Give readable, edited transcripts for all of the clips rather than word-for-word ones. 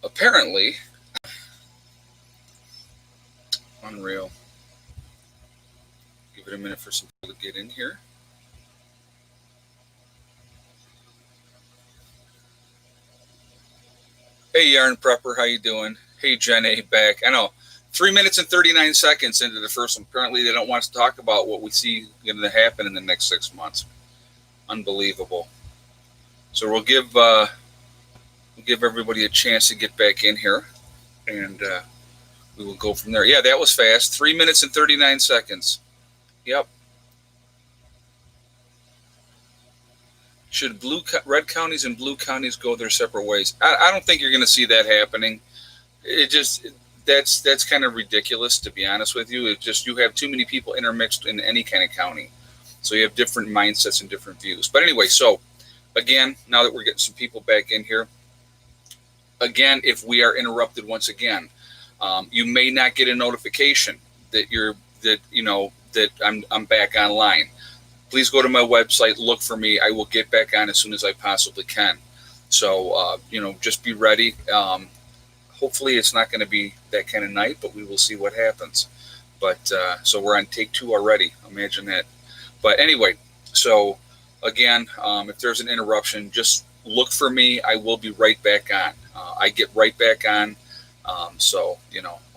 apparently, unreal. Give it a minute for some people to get in here. Hey, Yarn Prepper, how you doing? Hey, Jen A. back. I know, 3 minutes and 39 seconds into the first one. Apparently, they don't want us to talk about what we see going to happen in the next 6 months. Unbelievable. So we'll give everybody a chance to get back in here, and we will go from there. Yeah, that was fast. 3 minutes and 39 seconds. Yep. Should red counties and blue counties go their separate ways? I don't think you're going to see that happening. It just that's kind of ridiculous, to be honest with you. It's just you have too many people intermixed in any kind of county, so you have different mindsets and different views. But anyway, so again, now that we're getting some people back in here, again, if we are interrupted once again, you may not get a notification that I'm back online. Please go to my website, look for me. I will get back on as soon as I possibly can. So, just be ready. Hopefully it's not going to be that kind of night, but we will see what happens. But so we're on take 2 already. Imagine that. But anyway, so again, if there's an interruption, just look for me. I will be right back on. I get right back on. So,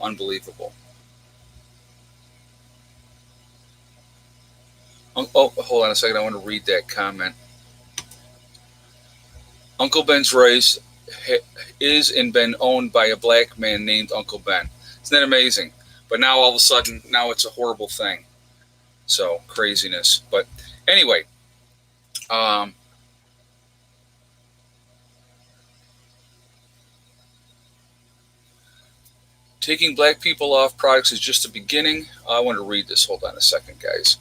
unbelievable. Oh, hold on a second. I want to read that comment. Uncle Ben's rice is and been owned by a black man named Uncle Ben. Isn't that amazing? But now all of a sudden, now it's a horrible thing. So craziness. But anyway, taking black people off products is just the beginning. I want to read this. Hold on a second, guys.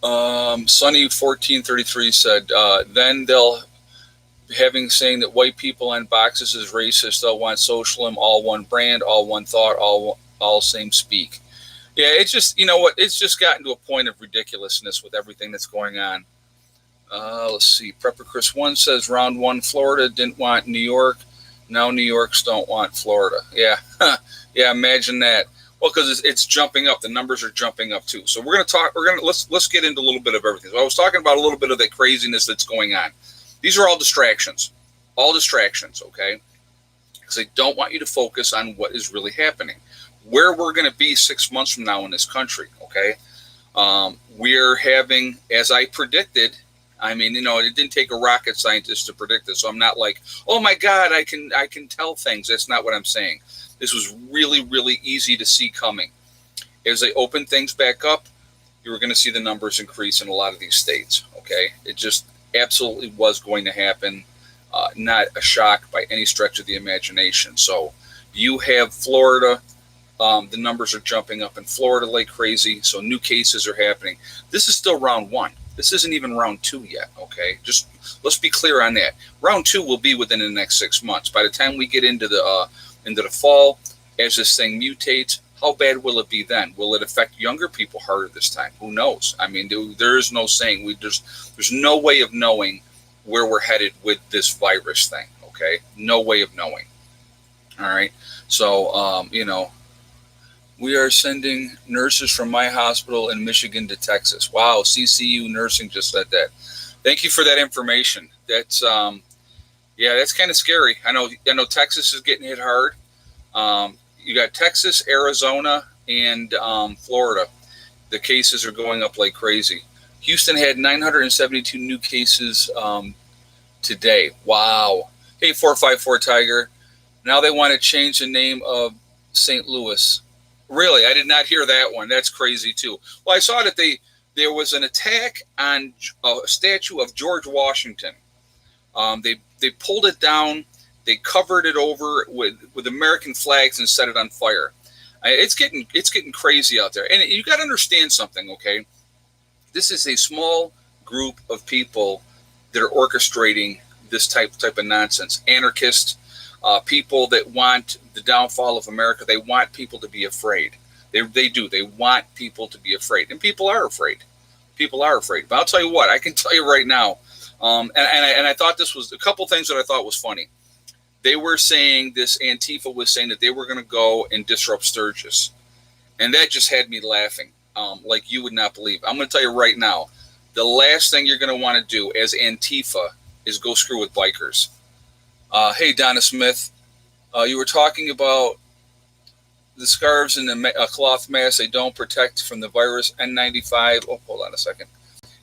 Sunny1433 said, then they'll having saying that white people on boxes is racist. They'll want socialism, all one brand, all one thought, all same speak. Yeah, it's just, you know what? It's just gotten to a point of ridiculousness with everything that's going on. Let's see. Prepper Chris 1 says round 1, Florida didn't want New York. Now New Yorks don't want Florida. Yeah, yeah. Imagine that. Well, because it's jumping up. The numbers are jumping up too. So we're going to talk. Let's get into a little bit of everything. So I was talking about a little bit of that craziness that's going on. These are all distractions. All distractions. Okay, because they don't want you to focus on what is really happening, where we're going to be 6 months from now in this country. Okay, we're having, as I predicted. I mean, it didn't take a rocket scientist to predict this. So I'm not like, oh my God, I can tell things. That's not what I'm saying. This was really, really easy to see coming. As they open things back up, you were going to see the numbers increase in a lot of these states. Okay, it just absolutely was going to happen. Not a shock by any stretch of the imagination. So you have Florida. The numbers are jumping up in Florida like crazy. So new cases are happening. This is still round 1. This isn't even round 2 yet, okay? Just let's be clear on that. Round 2 will be within the next 6 months. By the time we get into the fall, as this thing mutates, how bad will it be then? Will it affect younger people harder this time? Who knows? I mean, there is no saying. There's no way of knowing where we're headed with this virus thing, okay? No way of knowing. All right? So, we are sending nurses from my hospital in Michigan to Texas. Wow, CCU Nursing just said that. Thank you for that information. That's that's kind of scary. I know Texas is getting hit hard. You got Texas, Arizona, and Florida. The cases are going up like crazy. Houston had 972 new cases today. Wow. Hey, 454 Tiger. Now they want to change the name of St. Louis. Really, I did not hear that one. That's crazy too. Well, I saw that there was an attack on a statue of George Washington. They pulled it down. They covered it over with American flags and set it on fire. It's getting crazy out there. And you got to understand something, okay? This is a small group of people that are orchestrating this type of nonsense. Anarchists. People that want the downfall of America, they want people to be afraid. They do. They want people to be afraid. And people are afraid. People are afraid. But I'll tell you what, I can tell you right now, and I thought this was a couple things that I thought was funny. they were saying, this Antifa was saying that they were going to go and disrupt Sturgis. And that just had me laughing, like you would not believe. I'm going to tell you right now, the last thing you're going to want to do as Antifa is go screw with bikers. Hey, Donna Smith, you were talking about the scarves and the cloth mask. They don't protect from the virus. N95. Oh, hold on a second.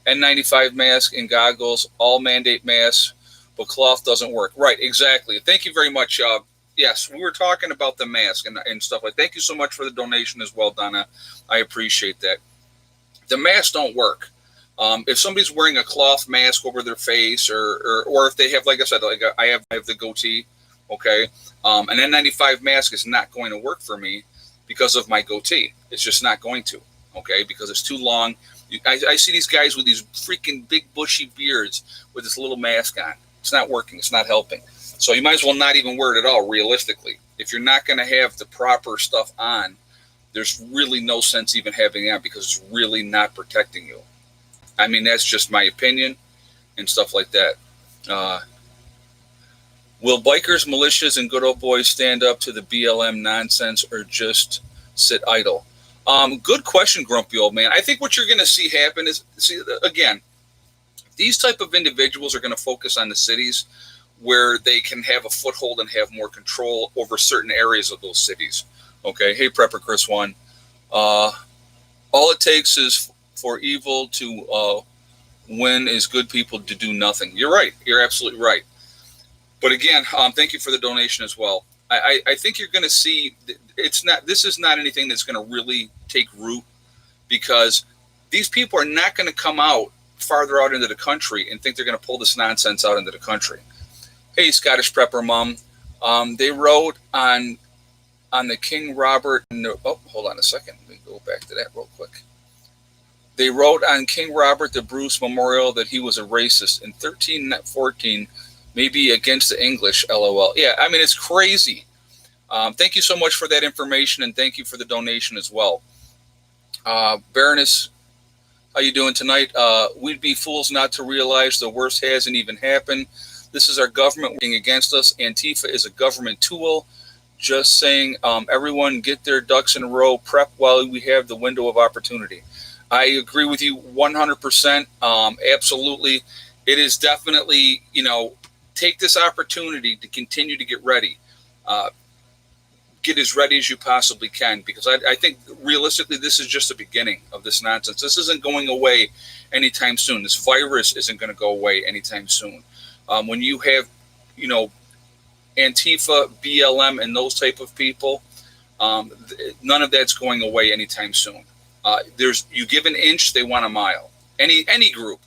N95 mask and goggles, all mandate masks, but cloth doesn't work. Right, exactly. Thank you very much. Yes, we were talking about the mask and stuff like that. Thank you so much for the donation as well, Donna. I appreciate that. The masks don't work. If somebody's wearing a cloth mask over their face, or if they have, like I said, like I have the goatee, okay, an N95 mask is not going to work for me because of my goatee. It's just not going to, okay, because it's too long. I see these guys with these freaking big bushy beards with this little mask on. It's not working. It's not helping. So you might as well not even wear it at all, realistically. If you're not going to have the proper stuff on, there's really no sense even having it on, because it's really not protecting you. I mean, that's just my opinion and stuff like that. Will bikers, militias, and good old boys stand up to the BLM nonsense or just sit idle? Good question, grumpy old man. I think what you're going to see happen is, again, these type of individuals are going to focus on the cities where they can have a foothold and have more control over certain areas of those cities. Okay. Hey, Prepper Chris 1. All it takes is for evil to win is good people to do nothing. You're right. You're absolutely right. But again, thank you for the donation as well. I think you're going to see this is not anything that's going to really take root, because these people are not going to come out farther out into the country and think they're going to pull this nonsense out into the country. Hey, Scottish Prepper Mom. They wrote on the King Robert. Oh, hold on a second. Let me go back to that real quick. They wrote on King Robert the Bruce Memorial that he was a racist in 1314, maybe against the English, LOL. Yeah, I mean, it's crazy. Thank you so much for that information, and thank you for the donation as well. Baroness, how you doing tonight? We'd be fools not to realize the worst hasn't even happened. This is our government working against us. Antifa is a government tool. Just saying, everyone get their ducks in a row, prep while we have the window of opportunity. I agree with you 100%. Absolutely. It is definitely, take this opportunity to continue to get ready. Get as ready as you possibly can, because I think realistically this is just the beginning of this nonsense. This isn't going away anytime soon. This virus isn't going to go away anytime soon. When you have, Antifa, BLM, and those type of people, none of that's going away anytime soon. You give an inch, they want a mile. Any group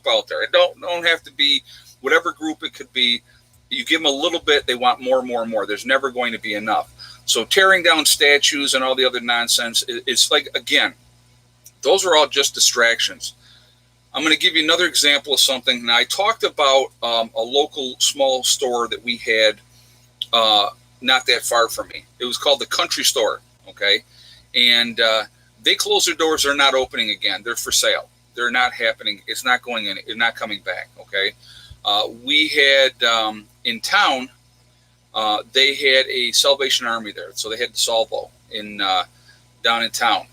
out there. It don't have to be whatever group it could be. You give them a little bit, they want more and more and more. There's never going to be enough. So tearing down statues and all the other nonsense, it's like, again, those are all just distractions. I'm going to give you another example of something. Now, I talked about a local small store that we had not that far from me. It was called the Country Store, okay? And they closed their doors. They're not opening again. They're for sale. They're not happening. It's not going in. It's not coming back, okay? We had in town, they had a Salvation Army there. So they had the Salvo down in town.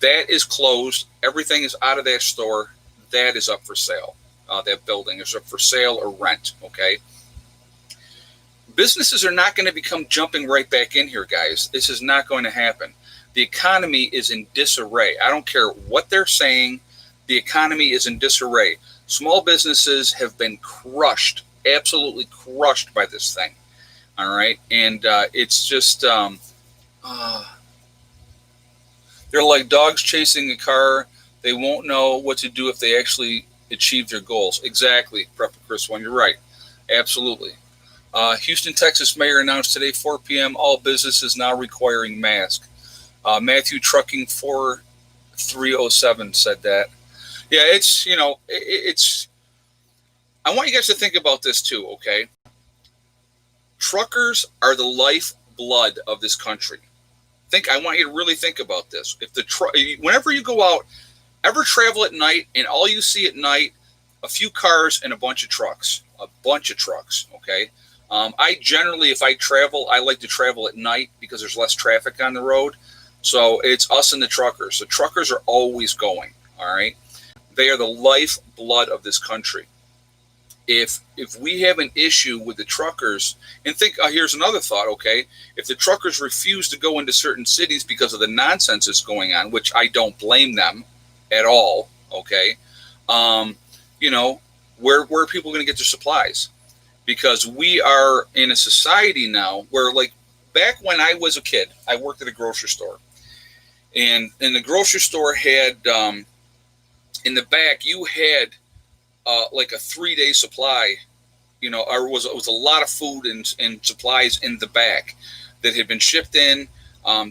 That is closed. Everything is out of that store. That is up for sale. That building is up for sale or rent, okay? Businesses are not going to become jumping right back in here, guys. This is not going to happen. The economy is in disarray. I don't care what they're saying. The economy is in disarray. Small businesses have been crushed, absolutely crushed by this thing. All right. And it's just, they're like dogs chasing a car. They won't know what to do if they actually achieve their goals. Exactly, Prepper Chris 1. You're right. Absolutely. Houston, Texas mayor announced today, 4 p.m., all businesses now requiring masks. Matthew Trucking 4307 said that. Yeah, it's, I want you guys to think about this too, okay? Truckers are the lifeblood of this country. I want you to really think about this. Whenever you go out, ever travel at night and all you see at night, a few cars and a bunch of trucks, okay? I generally, if I travel, I like to travel at night because there's less traffic on the road. So it's us and the truckers. The truckers are always going. All right. They are the lifeblood of this country. If we have an issue with the truckers, and think, here's another thought, okay? If the truckers refuse to go into certain cities because of the nonsense that's going on, which I don't blame them at all, okay? You know, where are people going to get their supplies? Because we are in a society now where, like, back when I was a kid, I worked at a grocery store, and the grocery store had in the back you had like a 3-day supply, you know, or it was a lot of food and supplies in the back that had been shipped in.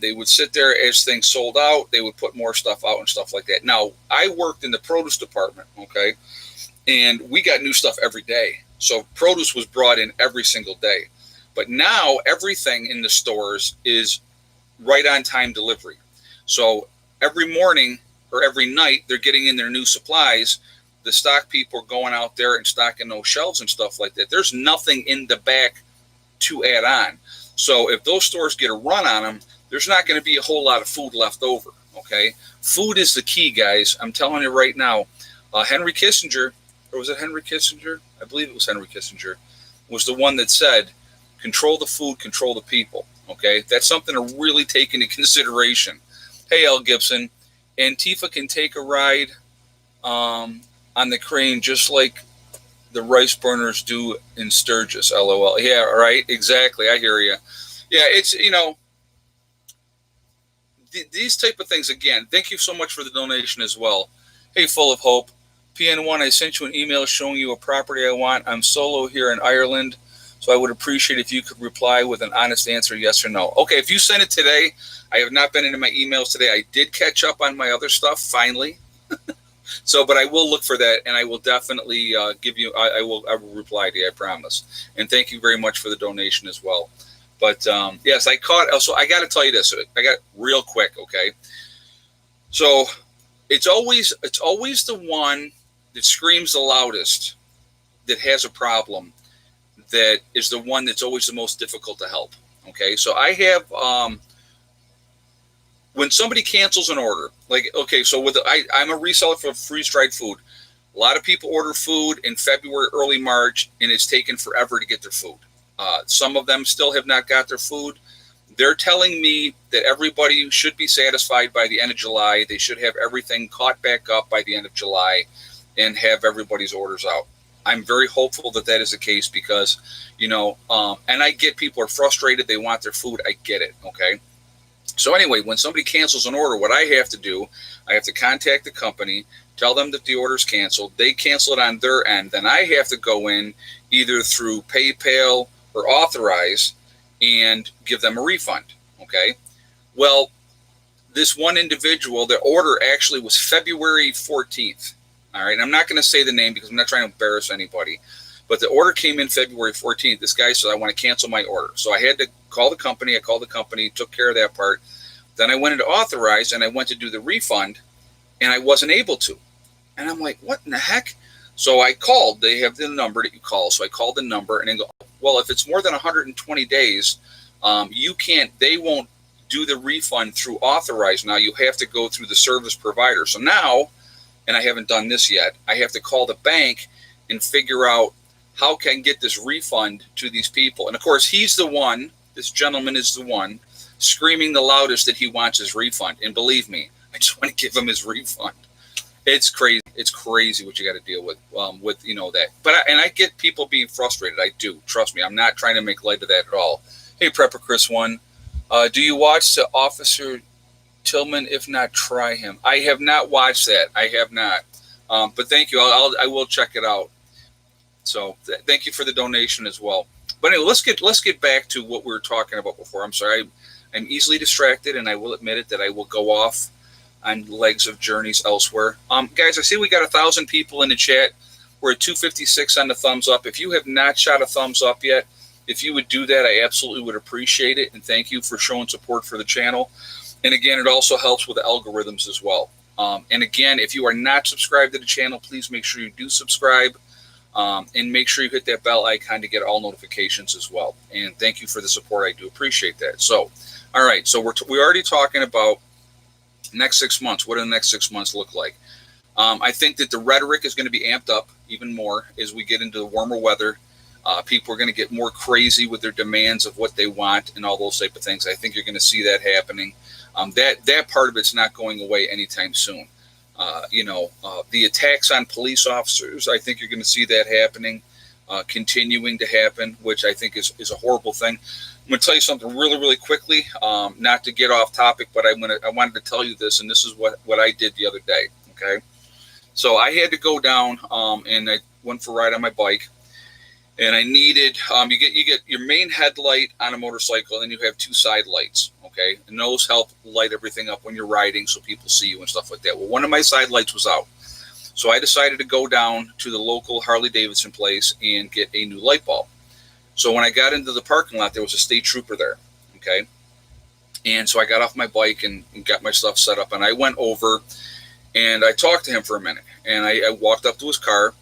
They would sit there as things sold out. They would put more stuff out and stuff like that. Now, I worked in the produce department, okay, and we got new stuff every day. So produce was brought in every single day. But now everything in the stores is right on time delivery. So every morning or every night, they're getting in their new supplies. The stock people are going out there and stocking those shelves and stuff like that. There's nothing in the back to add on. So if those stores get a run on them, there's not going to be a whole lot of food left over, okay? Food is the key, guys. I'm telling you right now. Henry Kissinger, or was it Henry Kissinger? I believe it was Henry Kissinger, was the one that said, control the food, control the people, okay? That's something to really take into consideration. Hey, L. Gibson, Antifa can take a ride on the crane just like the rice burners do in Sturgis, LOL. Yeah, right, exactly. I hear you. Yeah, it's, you know, these type of things, again, thank you so much for the donation as well. Hey, Full of Hope. PN1, I sent you an email showing you a property I want. I'm solo here in Ireland, so I would appreciate if you could reply with an honest answer, yes or no. Okay, if you send it today, I have not been into my emails today. I did catch up on my other stuff, finally. So, but I will look for that, and I will definitely give you, I will reply to you, I promise. And thank you very much for the donation as well. But, yes, I caught, so I got to tell you this. I got real quick, okay? So it's always the one that screams the loudest that has a problem that is the one that's always the most difficult to help, okay? So I have, when somebody cancels an order, like, okay, so I'm a reseller for freeze-dried food. A lot of people order food in February, early March, and it's taken forever to get their food. Some of them still have not got their food. They're telling me that everybody should be satisfied by the end of July. They should have everything caught back up by the end of July and have everybody's orders out. I'm very hopeful that that is the case because, you know, and I get people are frustrated. They want their food. I get it, okay? So anyway, when somebody cancels an order, what I have to do, I have to contact the company, tell them that the order's canceled. They cancel it on their end. Then I have to go in either through PayPal or Authorize and give them a refund, okay? Well, this one individual, the order actually was February 14th, all right? I'm not going to say the name because I'm not trying to embarrass anybody, but the order came in February 14th. This guy said, I want to cancel my order. So I had to call the company. I called the company, took care of that part. Then I went into Authorize, and I went to do the refund, and I wasn't able to. And I'm like, what in the heck? So I called. They have the number that you call. So I called the number, and they go, well, if it's more than 120 days, you can't, they won't do the refund through Authorize. Now you have to go through the service provider. So now, and I haven't done this yet, I have to call the bank and figure out how can I get this refund to these people. And of course, he's the one, this gentleman is the one, screaming the loudest that he wants his refund. And believe me, I just want to give him his refund. It's crazy. It's crazy what you got to deal with you know, that. But I get people being frustrated. I do. Trust me. I'm not trying to make light of that at all. Hey, Prepper Chris 1. Do you watch the Officer Tillman? If not, try him. I have not watched that. I have not. But thank you. I will check it out. So thank you for the donation as well. But anyway, let's get back to what we were talking about before. I'm sorry. I'm easily distracted, and I will admit it that I will go off on legs of journeys elsewhere. Guys, I see we got 1,000 people in the chat. We're at 256 on the thumbs up. If you have not shot a thumbs up yet, if you would do that, I absolutely would appreciate it. And thank you for showing support for the channel. And again, it also helps with the algorithms as well. And again, if you are not subscribed to the channel, please make sure you do subscribe. And make sure you hit that bell icon to get all notifications as well. And thank you for the support. I do appreciate that. So, all right. So we're already talking about next 6 months. What do the next 6 months look like? I think that the rhetoric is going to be amped up even more as we get into the warmer weather. People are going to get more crazy with their demands of what they want and all those type of things. I think you're going to see that happening. That part of it's not going away anytime soon. The attacks on police officers, I think you're going to see that happening, continuing to happen, which I think is a horrible thing. I'm going to tell you something really, really quickly, not to get off topic, but I wanted to tell you this, and this is what I did the other day. Okay, so I had to go down, and I went for a ride on my bike, and I needed you get your main headlight on a motorcycle, and then you have two side lights. Okay, and those help light everything up when you're riding, so people see you and stuff like that. Well, one of my side lights was out, so I decided to go down to the local Harley Davidson place and get a new light bulb. So when I got into the parking lot, there was a state trooper there. Okay, and so I got off my bike and got my stuff set up, and I went over and I talked to him for a minute, and I walked up to his car.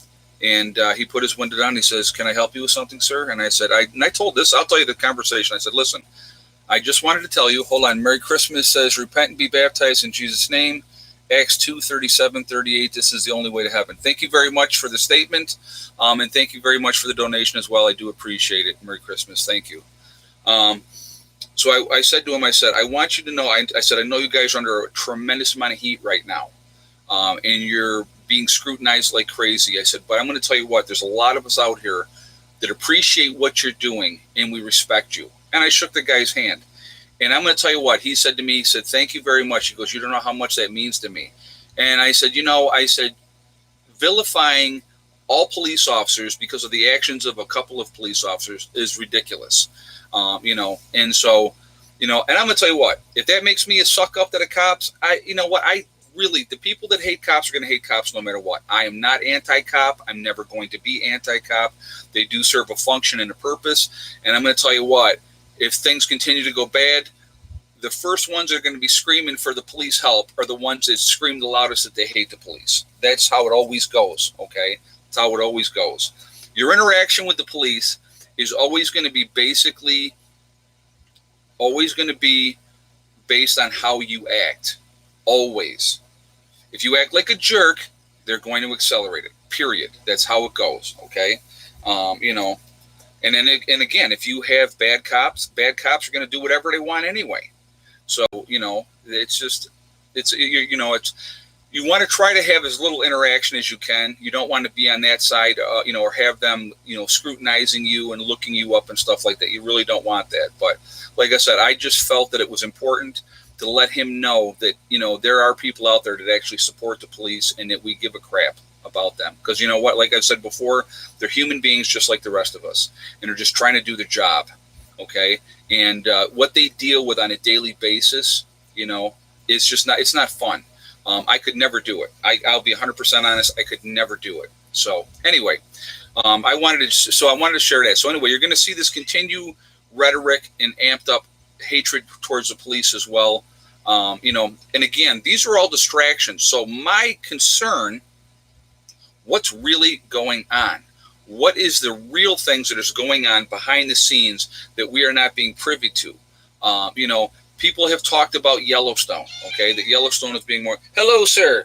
And he put his window down. And he says, "Can I help you with something, sir?" And I said, I told this. I'll tell you the conversation. I said, "Listen, I just wanted to tell you, hold on, Merry Christmas says, repent and be baptized in Jesus' name. Acts 2:37-38. This is the only way to heaven. Thank you very much for the statement. And thank you very much for the donation as well. I do appreciate it. Merry Christmas. Thank you." So I said to him, I said, "I want you to know," I said, "I know you guys are under a tremendous amount of heat right now. And you're being scrutinized like crazy." I said, "But I'm going to tell you what, there's a lot of us out here that appreciate what you're doing, and we respect you." And I shook the guy's hand. And I'm going to tell you what, he said to me, he said, "Thank you very much." He goes, "You don't know how much that means to me." And I said, vilifying all police officers because of the actions of a couple of police officers is ridiculous. And so, and I'm going to tell you what, if that makes me a suck up to the cops, really, the people that hate cops are going to hate cops no matter what. I am not anti-cop. I'm never going to be anti-cop. They do serve a function and a purpose. And I'm going to tell you what, if things continue to go bad, the first ones that are going to be screaming for the police help are the ones that scream the loudest that they hate the police. That's how it always goes, okay? That's how it always goes. Your interaction with the police is always going to be based on how you act. Always. If you act like a jerk, they're going to accelerate it. Period. That's how it goes. Okay. And again, if you have bad cops are going to do whatever they want anyway. So you want to try to have as little interaction as you can. You don't want to be on that side, or have them, scrutinizing you and looking you up and stuff like that. You really don't want that. But like I said, I just felt that it was important to let him know that, there are people out there that actually support the police and that we give a crap about them. Because you know what, like I said before, they're human beings just like the rest of us, and they're just trying to do their job. Okay. And what they deal with on a daily basis, is just not, it's not fun. I could never do it. I'll be 100% honest. I could never do it. So anyway, I wanted to share that. So anyway, you're going to see this continue rhetoric and amped up hatred towards the police as well. And again, these are all distractions. So my concern, what's really going on? What is the real things that is going on behind the scenes that we are not being privy to? People have talked about Yellowstone, okay? That Yellowstone is being more... Hello, sir.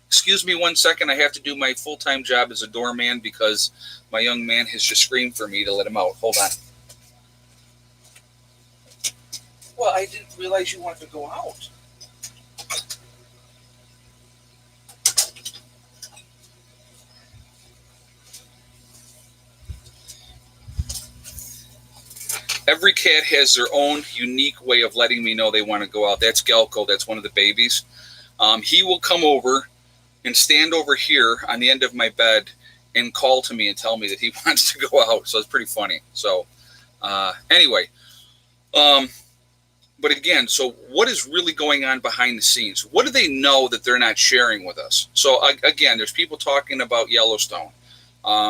Excuse me 1 second. I have to do my full-time job as a doorman because my young man has just screamed for me to let him out. Hold on. Well, I didn't realize you wanted to go out. Every cat has their own unique way of letting me know they want to go out. That's Gelko. That's one of the babies. He will come over and stand over here on the end of my bed and call to me and tell me that he wants to go out. So it's pretty funny. So anyway, but again, so what is really going on behind the scenes? What do they know that they're not sharing with us? So again, there's people talking about Yellowstone.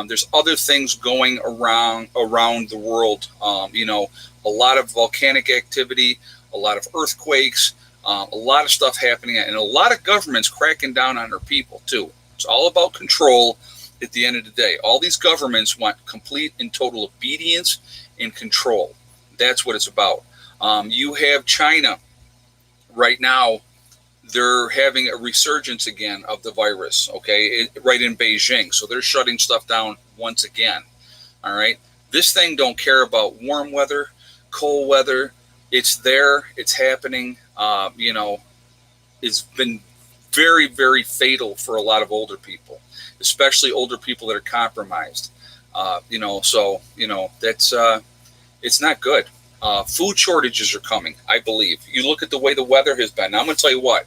There's other things going around the world. A lot of volcanic activity, a lot of earthquakes, a lot of stuff happening, and a lot of governments cracking down on their people too. It's all about control. at the end of the day. All these governments want complete and total obedience and control. That's what it's about. You have China right now. They're having a resurgence again of the virus, okay, right in Beijing. So they're shutting stuff down once again. All right. This thing don't care about warm weather, cold weather. It's there. It's happening. It's been very, very fatal for a lot of older people, especially older people that are compromised. That's it's not good. Food shortages are coming, I believe. You look at the way the weather has been. Now, I'm going to tell you what.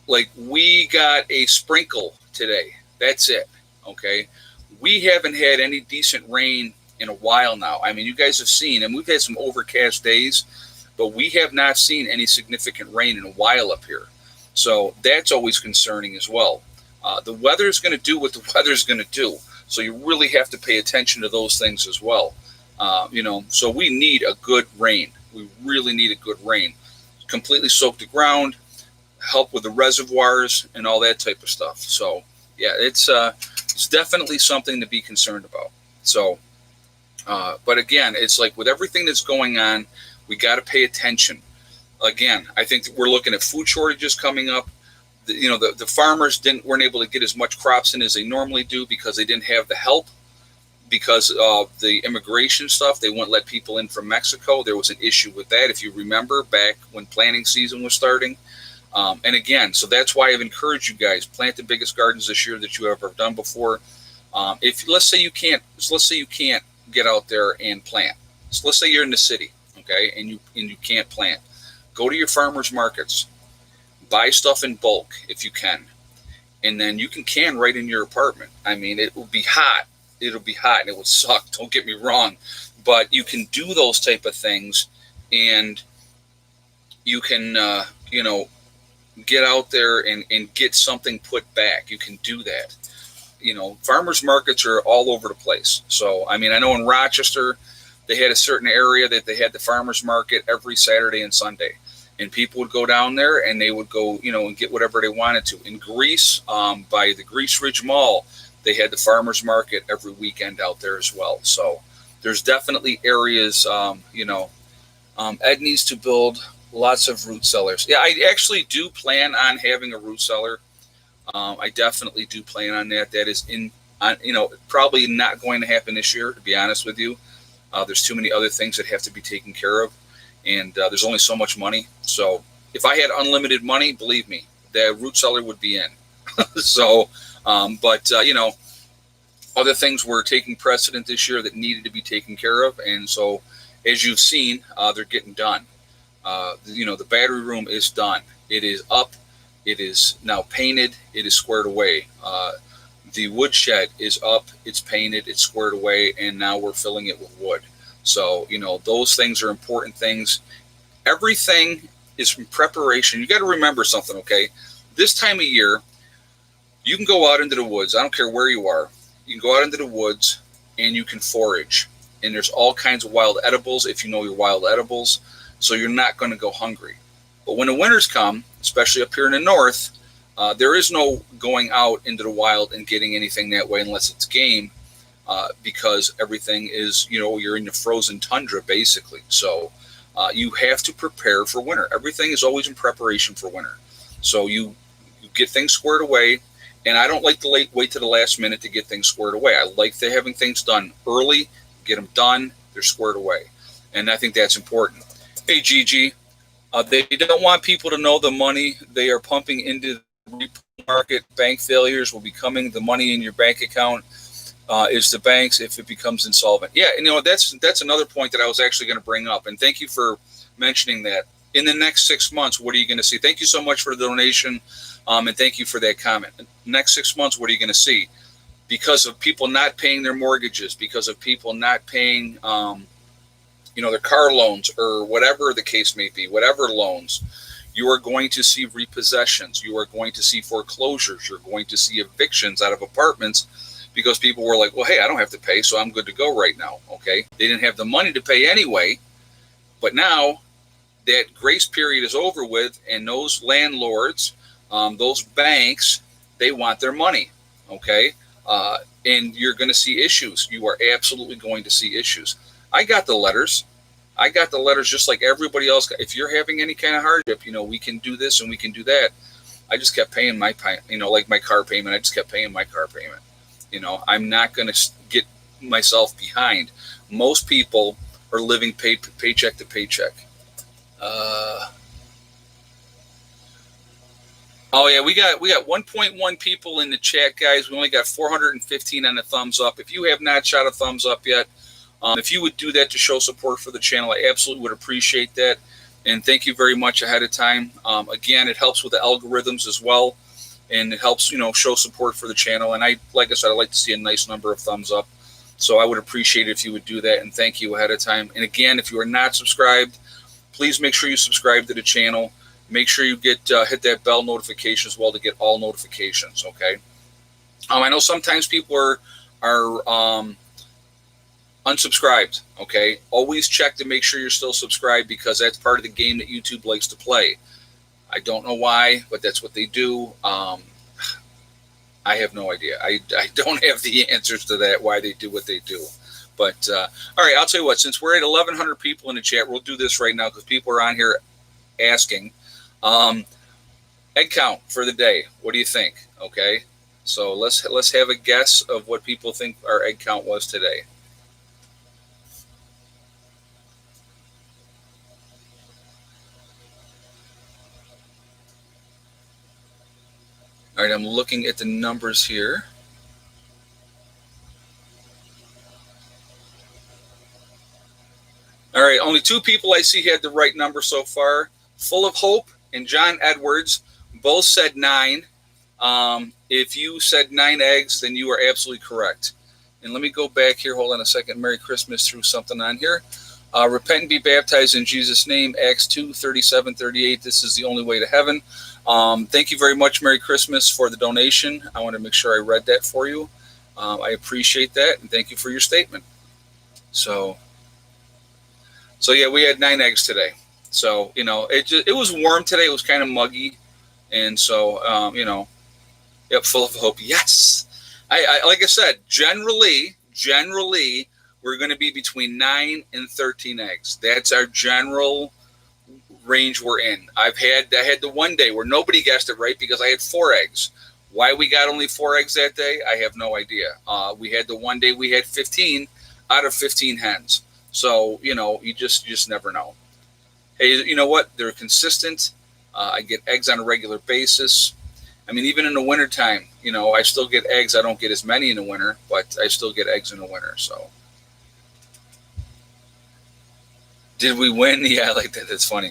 Like, we got a sprinkle today. That's it. Okay. We haven't had any decent rain in a while now. I mean, you guys have seen, and we've had some overcast days, but we have not seen any significant rain in a while up here. So that's always concerning as well. The weather is going to do what the weather is going to do. So you really have to pay attention to those things as well. So we need a good rain. We really need a good rain. Completely soak the ground, help with the reservoirs and all that type of stuff. So yeah, it's definitely something to be concerned about. So, but again, it's like with everything that's going on, we got to pay attention. Again, I think that we're looking at food shortages coming up. The farmers weren't able to get as much crops in as they normally do because they didn't have the help. Because of the immigration stuff, they wouldn't let people in from Mexico. There was an issue with that, if you remember, back when planting season was starting. And again, so that's why I've encouraged you guys, plant the biggest gardens this year that you ever done before. If let's say you can't get out there and plant. So let's say you're in the city, okay, and you can't plant. Go to your farmers markets, buy stuff in bulk if you can, and then you can right in your apartment. I mean, it will be hot. It'll be hot and it would suck. Don't get me wrong, but you can do those type of things, and you can get out there and get something put back. You can do that. Farmers markets are all over the place. So, I mean, I know in Rochester, they had a certain area that they had the farmers market every Saturday and Sunday. And people would go down there and they would go, and get whatever they wanted to. In Greece, by the Greece Ridge Mall, they had the farmers market every weekend out there as well. So there's definitely areas, Ed needs to build lots of root cellars. Yeah, I actually do plan on having a root cellar. I definitely do plan on that. That is probably not going to happen this year, to be honest with you. There's too many other things that have to be taken care of. And there's only so much money. So if I had unlimited money, believe me, the root cellar would be in. So, other things were taking precedent this year that needed to be taken care of. And so, as you've seen, they're getting done. The battery room is done. It is up. It is now painted. It is squared away. The woodshed is up. It's painted. It's squared away. And now we're filling it with wood. So, those things are important things. Everything is in preparation. You got to remember something, okay? This time of year, you can go out into the woods. I don't care where you are. You can go out into the woods and you can forage. And there's all kinds of wild edibles if you know your wild edibles. So you're not going to go hungry. But when the winters come, especially up here in the north, there is no going out into the wild and getting anything that way unless it's game. Because everything is, you're in the frozen tundra, basically. So you have to prepare for winter. Everything is always in preparation for winter. So you get things squared away. And I don't like to wait to the last minute to get things squared away. I like having things done early, get them done, they're squared away. And I think that's important. Hey, Gigi, they don't want people to know the money they are pumping into the market. Bank failures will be coming. The money in your bank account is the banks if it becomes insolvent. Yeah, that's another point that I was actually going to bring up. And thank you for mentioning that. In the next 6 months, what are you going to see? Thank you so much for the donation, and thank you for that comment. Next 6 months, what are you going to see? Because of people not paying their mortgages, because of people not paying, their car loans or whatever the case may be, whatever loans, you are going to see repossessions. You are going to see foreclosures. You're going to see evictions out of apartments because people were like, well, hey, I don't have to pay, so I'm good to go right now. Okay. They didn't have the money to pay anyway, but now that grace period is over with, and those landlords, those banks, they want their money. Okay. And you're going to see issues. You are absolutely going to see issues. I got the letters. I got the letters just like everybody else. If you're having any kind of hardship, we can do this and we can do that. I just kept paying my, like my car payment. I just kept paying my car payment. I'm not going to get myself behind. Most people are living paycheck to paycheck. Oh yeah, we got 1.1 people in the chat, guys. We only got 415 on the thumbs up. If you have not shot a thumbs up yet, if you would do that to show support for the channel, I absolutely would appreciate that. And thank you very much ahead of time. Again, it helps with the algorithms as well, and it helps show support for the channel. And like I said, I'd like to see a nice number of thumbs up. So I would appreciate it if you would do that, and thank you ahead of time. And again, if you are not subscribed, please make sure you subscribe to the channel. Make sure you hit that bell notification as well to get all notifications. Okay. I know sometimes people are unsubscribed. Okay. Always check to make sure you're still subscribed, because that's part of the game that YouTube likes to play. I don't know why, but that's what they do. I have no idea. I don't have the answers to that, why they do what they do. But all right, I'll tell you what. Since we're at 1,100 people in the chat, we'll do this right now because people are on here asking. Egg count for the day. What do you think? Okay, so let's have a guess of what people think our egg count was today. All right, I'm looking at the numbers here. All right, only 2 people I see had the right number so far. Full of Hope and John Edwards both said 9. If you said 9 eggs, then you are absolutely correct. And let me go back here. Hold on a second. Merry Christmas. Threw something on here. Repent and be baptized in Jesus' name. Acts 2:37-38. This is the only way to heaven. Thank you very much, Merry Christmas, for the donation. I want to make sure I read that for you. I appreciate that, and thank you for your statement. So yeah, we had 9 eggs today. So, it was warm today. It was kind of muggy. And so, yep, full of hope. Yes. I like I said, generally, we're going to be between 9 and 13 eggs. That's our general range we're in. I had the one day where nobody guessed it right because I had 4 eggs. Why we got only 4 eggs that day, I have no idea. We had the one day we had 15 out of 15 hens. So, you just never know. Hey, you know what? They're consistent. I get eggs on a regular basis. I mean, even in the wintertime, I still get eggs. I don't get as many in the winter, but I still get eggs in the winter. So, did we win? Yeah, I like that. That's funny.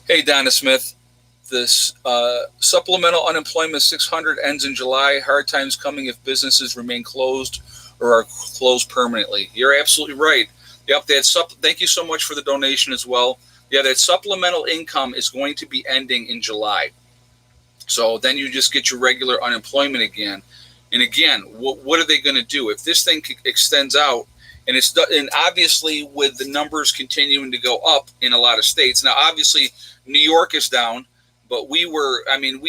Hey, Donna Smith, this supplemental unemployment 600 ends in July. Hard times coming if businesses remain closed or are closed permanently. You're absolutely right. Yep, thank you so much for the donation as well. Yeah, that supplemental income is going to be ending in July. So then you just get your regular unemployment again. And again, what are they going to do? If this thing extends out, and obviously with the numbers continuing to go up in a lot of states. Now, obviously, New York is down, but we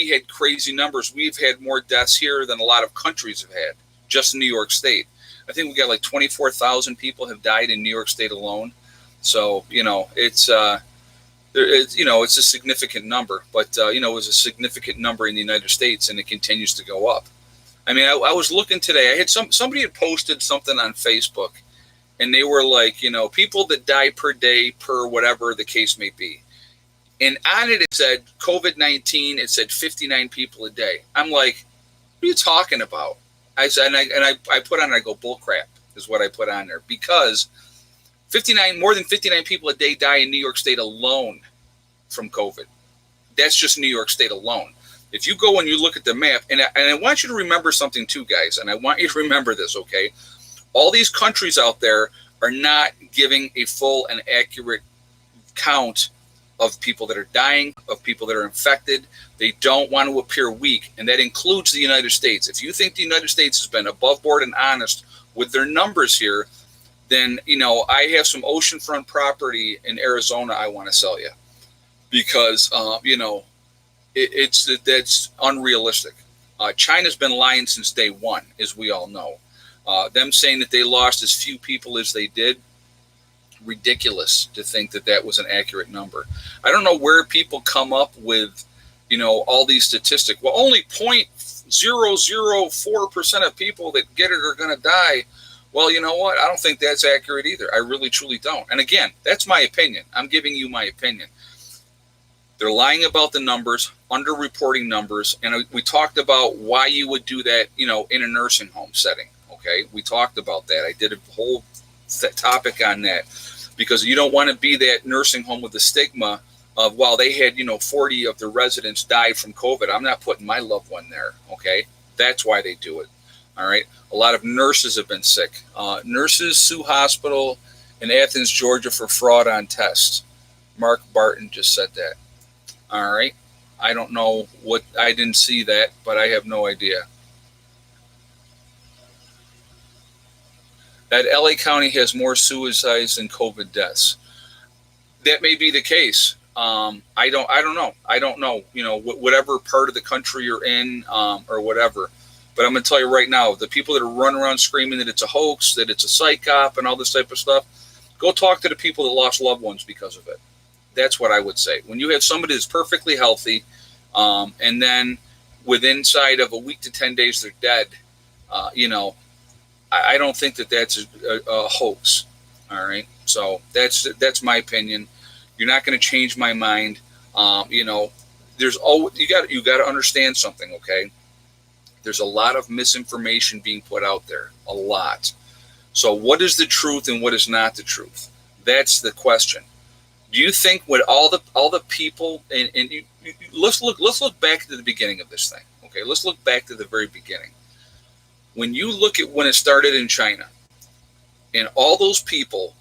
had crazy numbers. We've had more deaths here than a lot of countries have had, just in New York State. I think we got like 24,000 people have died in New York State alone. So, it's a significant number, but, it was a significant number in the United States, and it continues to go up. I mean, I was looking today. I had somebody had posted something on Facebook, and they were like, people that die per day, per whatever the case may be. And on it said COVID-19. It said 59 people a day. I'm like, what are you talking about? I said, I put on. I go, bull crap is what I put on there, because more than 59 people a day die in New York State alone from COVID. That's just New York State alone. If you go and you look at the map, and I want you to remember something too, guys, and I want you to remember this, okay? All these countries out there are not giving a full and accurate count of people that are dying, of people that are infected. They don't want to appear weak, and that includes the United States. If you think the United States has been above board and honest with their numbers here, then, I have some oceanfront property in Arizona I want to sell you, because, that's unrealistic. China's been lying since day one, as we all know. Them saying that they lost as few people as they did, ridiculous to think that that was an accurate number. I don't know where people come up with, all these statistics. Well, only 0.004% of people that get it are going to die. Well, you know what? I don't think that's accurate either. I really, truly don't. And again, that's my opinion. I'm giving you my opinion. They're lying about the numbers, underreporting numbers, and we talked about why you would do that, in a nursing home setting. Okay, we talked about that. I did a whole topic on that because you don't want to be that nursing home with the stigma of, well, they had 40 of the residents die from COVID. I'm not putting my loved one there. Okay, that's why they do it. All right, a lot of nurses have been sick. Nurses sue hospital in Athens, Georgia for fraud on tests. Mark Barton just said that. All right. I don't know I didn't see that, but I have no idea. That LA County has more suicides than COVID deaths. That may be the case. I don't know. I don't know, whatever part of the country you're in, or whatever. But I'm going to tell you right now, the people that are running around screaming that it's a hoax, that it's a psyop and all this type of stuff, go talk to the people that lost loved ones because of it. That's what I would say. When you have somebody that's perfectly healthy, and then within inside of a week to 10 days they're dead, I don't think that that's a hoax. All right, so that's my opinion. You're not going to change my mind. There's always you got to understand something. Okay, there's a lot of misinformation being put out there. A lot. So what is the truth and what is not the truth? That's the question. Do you think with all the people and let's look back to the beginning of this thing. Okay, let's look back to the very beginning. When you look at when it started in China, and all those people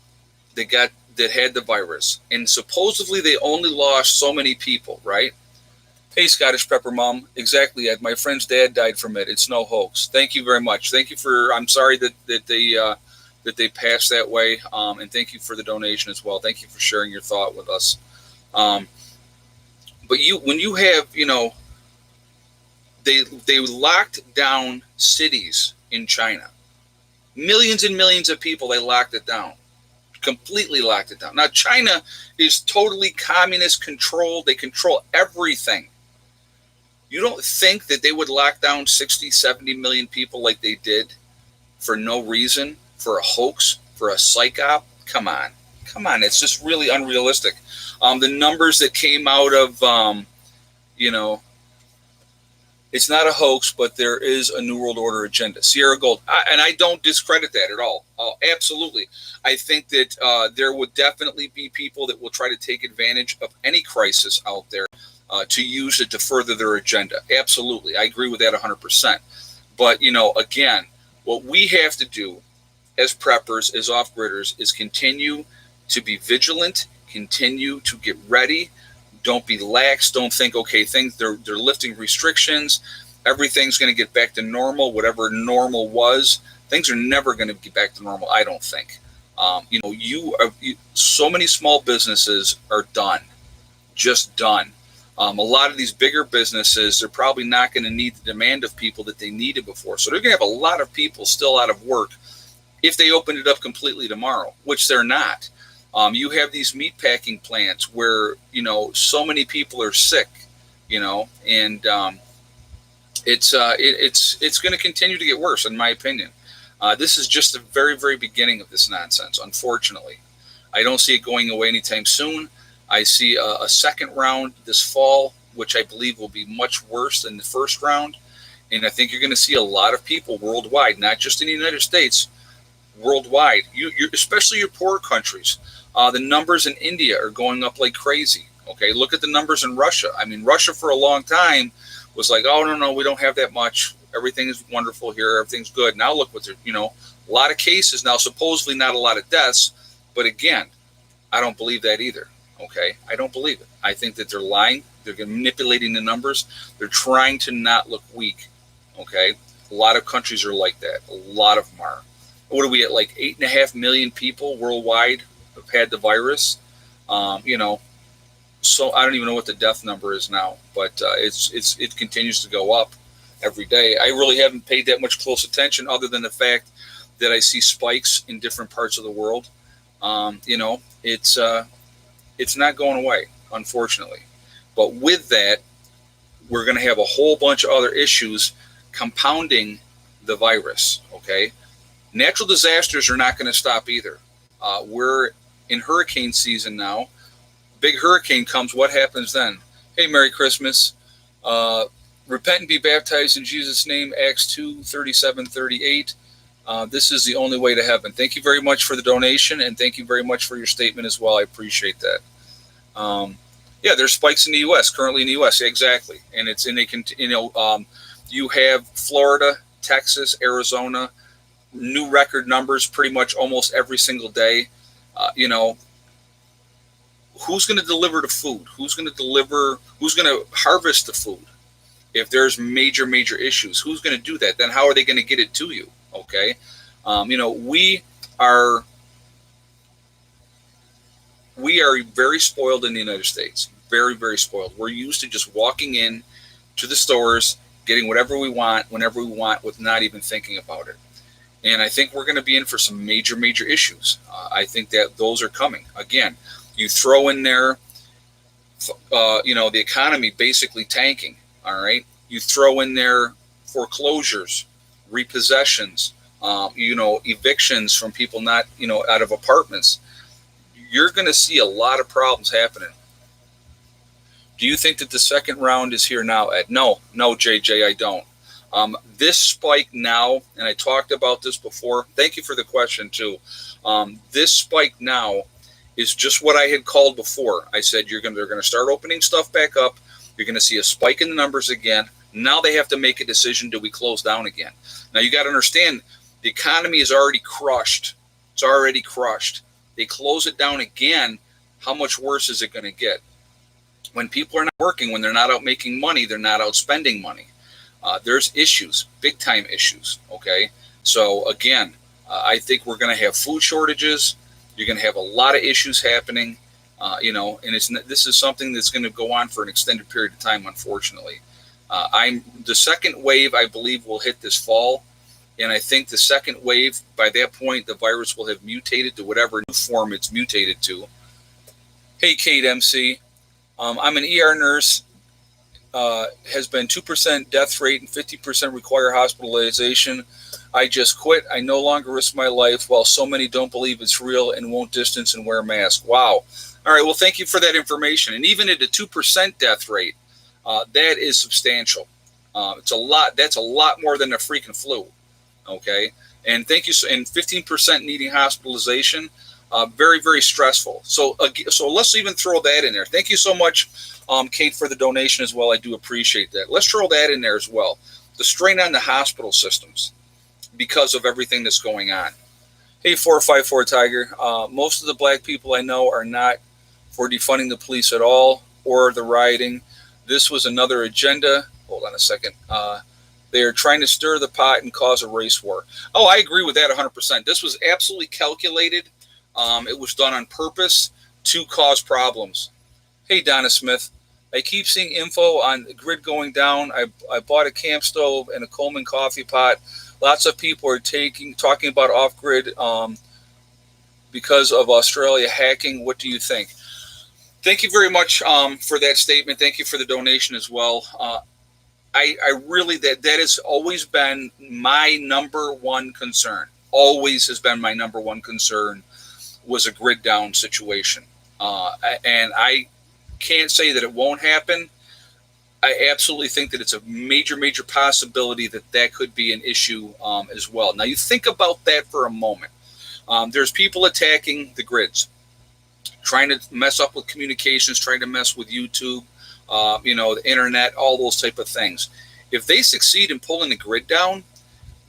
that had the virus, and supposedly they only lost so many people, right? Hey, Scottish Pepper Mom, exactly, Ed. My friend's dad died from it. It's no hoax. Thank you very much. Thank you for. I'm sorry that they passed that way, and thank you for the donation as well. Thank you for sharing your thought with us. But when you have, they locked down cities in China, millions and millions of people. They locked it down, completely locked it down. Now China is totally communist controlled. They control everything. You don't think that they would lock down 60, 70 million people like they did for no reason? For a hoax, for a psyop? Come on. It's just really unrealistic. The numbers that came out of, it's not a hoax, but there is a New World Order agenda. Sierra Gold, and I don't discredit that at all. Absolutely. I think that there would definitely be people that will try to take advantage of any crisis out there to use it to further their agenda. Absolutely. I agree with that 100%. But, again, what we have to do as preppers, as off-gridders, is continue to be vigilant, continue to get ready. Don't be lax. Don't think, okay, they're lifting restrictions. Everything's going to get back to normal, whatever normal was. Things are never going to get back to normal, I don't think. So many small businesses are done, just done. A lot of these bigger businesses are probably not going to need the demand of people that they needed before. So they're going to have a lot of people still out of work if they opened it up completely tomorrow, which they're not. You have these meatpacking plants where, so many people are sick, and it's going to continue to get worse, in my opinion. This is just the very, very beginning of this nonsense, unfortunately. I don't see it going away anytime soon. I see a second round this fall, which I believe will be much worse than the first round. And I think you're going to see a lot of people worldwide, not just in the United States, worldwide, especially your poor countries. The numbers in India are going up like crazy. Okay, look at the numbers in Russia. I mean, Russia for a long time was like, oh, no, we don't have that much. Everything is wonderful here. Everything's good. Now look what they're, a lot of cases now, supposedly not a lot of deaths. But again, I don't believe that either. Okay, I don't believe it. I think that they're lying. They're manipulating the numbers. They're trying to not look weak. Okay, a lot of countries are like that. A lot of them are. What are we at, like 8.5 million people worldwide have had the virus? So I don't even know what the death number is now, but it continues to go up. every day. I really haven't paid that much close attention, other than the fact that I see spikes in different parts of the world. You know, it's not going away, unfortunately. But with that, we're going to have a whole bunch of other issues compounding the virus. Okay, natural disasters are not going to stop either. We're in hurricane season now. Big hurricane comes. What happens then? Hey, Merry Christmas. Repent and be baptized in Jesus' name. Acts 2:37-38. This is the only way to heaven. Thank you very much for the donation, and thank you very much for your statement as well. I appreciate that. Yeah, there's spikes in the U.S. currently in the U.S. Exactly, and it's in you have Florida, Texas, Arizona, new record numbers pretty much almost every single day. You know, who's going to deliver the food? Who's going to harvest the food? If there's major issues, who's going to do that? Then how are they going to get it to you? Okay, you know, we are very spoiled in the United States. Very spoiled. We're used to just walking in to the stores, getting whatever we want, whenever we want, with not even thinking about it. And I think we're going to be in for some major issues. I think that those are coming. Again, you throw in there, you know, the economy basically tanking. All right. You throw in there foreclosures, repossessions, you know, evictions from people not, you know, out of apartments. You're going to see a lot of problems happening. Do you think that the second round is here now, Ed? No, JJ, I don't. This spike now, and I talked about this before. Thank you for the question, too. This spike now is just what I had called before. I said they're going to start opening stuff back up. You're going to see a spike in the numbers again. Now they have to make a decision. Do we close down again? Now, you got to understand, the economy is already crushed. It's already crushed. They close it down again. How much worse is it going to get? When people are not working, when they're not out making money, they're not out spending money. There's issues, big time issues. Okay. So again, I think we're going to have food shortages. You're going to have a lot of issues happening, you know, and this is something that's going to go on for an extended period of time, unfortunately. The second wave, I believe, will hit this fall. And I think the second wave, by that point, the virus will have mutated to whatever new form it's mutated to. Hey, Kate MC. I'm an ER nurse. Has been 2% death rate and 50% require hospitalization. I just quit. I no longer risk my life, while so many don't believe it's real and won't distance and wear masks. Wow. All right. Well, thank you for that information. And even at a 2% death rate, that is substantial. It's a lot. That's a lot more than a freaking flu. Okay. And thank you. And 15% needing hospitalization. Very stressful. So let's even throw that in there. Thank you so much, Kate, for the donation as well. I do appreciate that. Let's throw that in there as well. The strain on the hospital systems because of everything that's going on. Hey, 454 Tiger. Most of the black people I know are not for defunding the police at all or the rioting. This was another agenda. Hold on a second. They are trying to stir the pot and cause a race war. Oh, I agree with that 100%. This was absolutely calculated. It was done on purpose to cause problems. Hey, Donna Smith. I keep seeing info on the grid going down. I bought a camp stove and a Coleman coffee pot. Lots of people are talking about off-grid because of Australia hacking. What do you think? Thank you very much for that statement. Thank you for the donation as well. I really, that has always been my number one concern. Always has been my number one concern, was a grid down situation. And I can't say that it won't happen. I absolutely think that it's a major possibility that could be an issue as well. Now, you think about that for a moment. There's people attacking the grids, trying to mess up with communications, trying to mess with YouTube, the internet, all those type of things. If they succeed in pulling the grid down,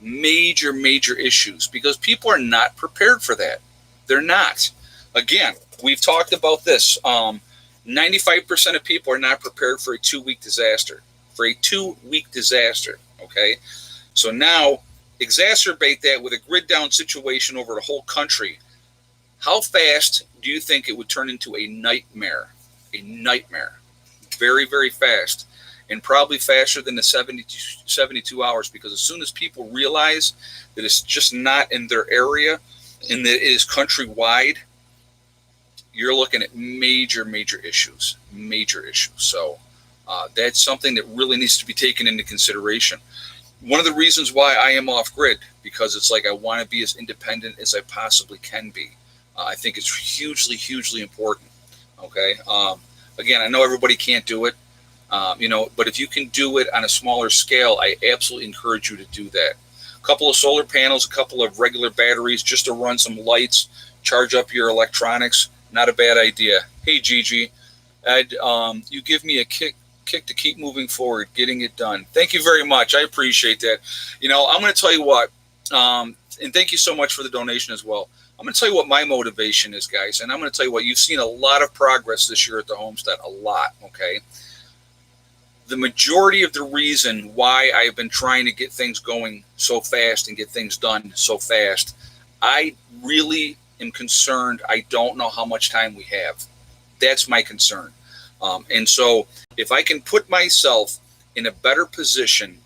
major issues, because people are not prepared for that. They're not. Again, we've talked about this. 95% of people are not prepared for a 2-week disaster. Okay? So now, exacerbate that with a grid down situation over the whole country. How fast do you think it would turn into a nightmare? A nightmare. Very fast. and probably faster than the 72 hours, because as soon as people realize that it's just not in their area and that it is countrywide, you're looking at major issues. So that's something that really needs to be taken into consideration. One of the reasons why I am off grid, because it's like I want to be as independent as I possibly can be. I think it's hugely important. Okay. Again, I know everybody can't do it, but if you can do it on a smaller scale, I absolutely encourage you to do that. A couple of solar panels, a couple of regular batteries just to run some lights, charge up your electronics. Not a bad idea. Hey, Gigi, Ed, you give me a kick to keep moving forward, getting it done. Thank you very much. I appreciate that. I'm going to tell you what, and thank you so much for the donation as well. I'm going to tell you what my motivation is, guys, and I'm going to tell you what, you've seen a lot of progress this year at the homestead, a lot, okay? The majority of the reason why I've been trying to get things going so fast and get things done so fast, I really am concerned I don't know how much time we have. That's my concern. And so if I can put myself in a better position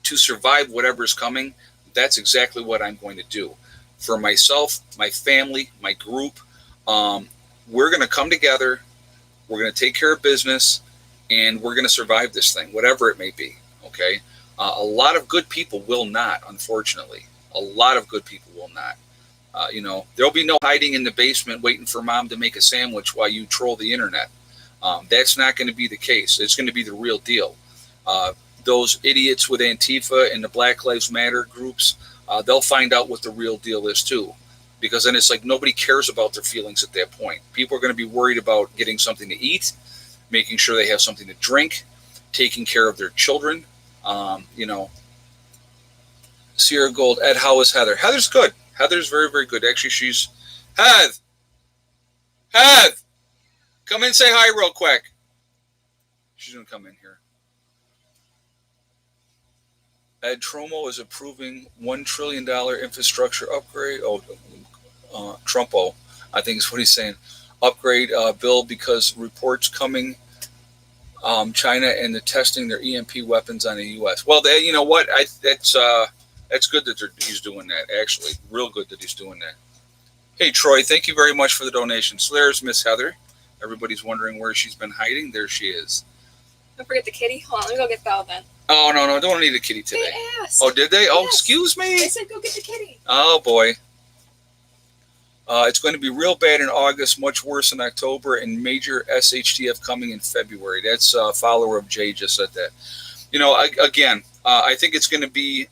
to survive whatever's coming, that's exactly what I'm going to do. For myself, my family, my group, we're going to come together, we're going to take care of business, and we're going to survive this thing, whatever it may be, okay? A lot of good people will not, unfortunately. A lot of good people will not. There'll be no hiding in the basement waiting for mom to make a sandwich while you troll the internet. That's not going to be the case. It's going to be the real deal. Those idiots with Antifa and the Black Lives Matter groups, they'll find out what the real deal is too. Because then it's like nobody cares about their feelings at that point. People are going to be worried about getting something to eat, making sure they have something to drink, taking care of their children. Sierra Gold, Ed, how is Heather? Heather's good. Heather's very good. Actually, she's... Heath! Come in and say hi real quick. She's going to come in here. Ed Tromo is approving $1 trillion infrastructure upgrade. Trumpo, I think is what he's saying. Upgrade bill because reports coming China and the testing their EMP weapons on the U.S. Well, you know what? That's good that he's doing that, actually. Real good that he's doing that. Hey, Troy, thank you very much for the donation. So there's Miss Heather. Everybody's wondering where she's been hiding. There she is. Don't forget the kitty. Hold on, let me go get Belle then. Oh, no, don't need a kitty today. They asked. Oh, did they? Yes. Oh, excuse me. They said go get the kitty. Oh, boy. It's going to be real bad in August, much worse in October, and major SHTF coming in February. That's a follower of Jay just said that. I think it's going to be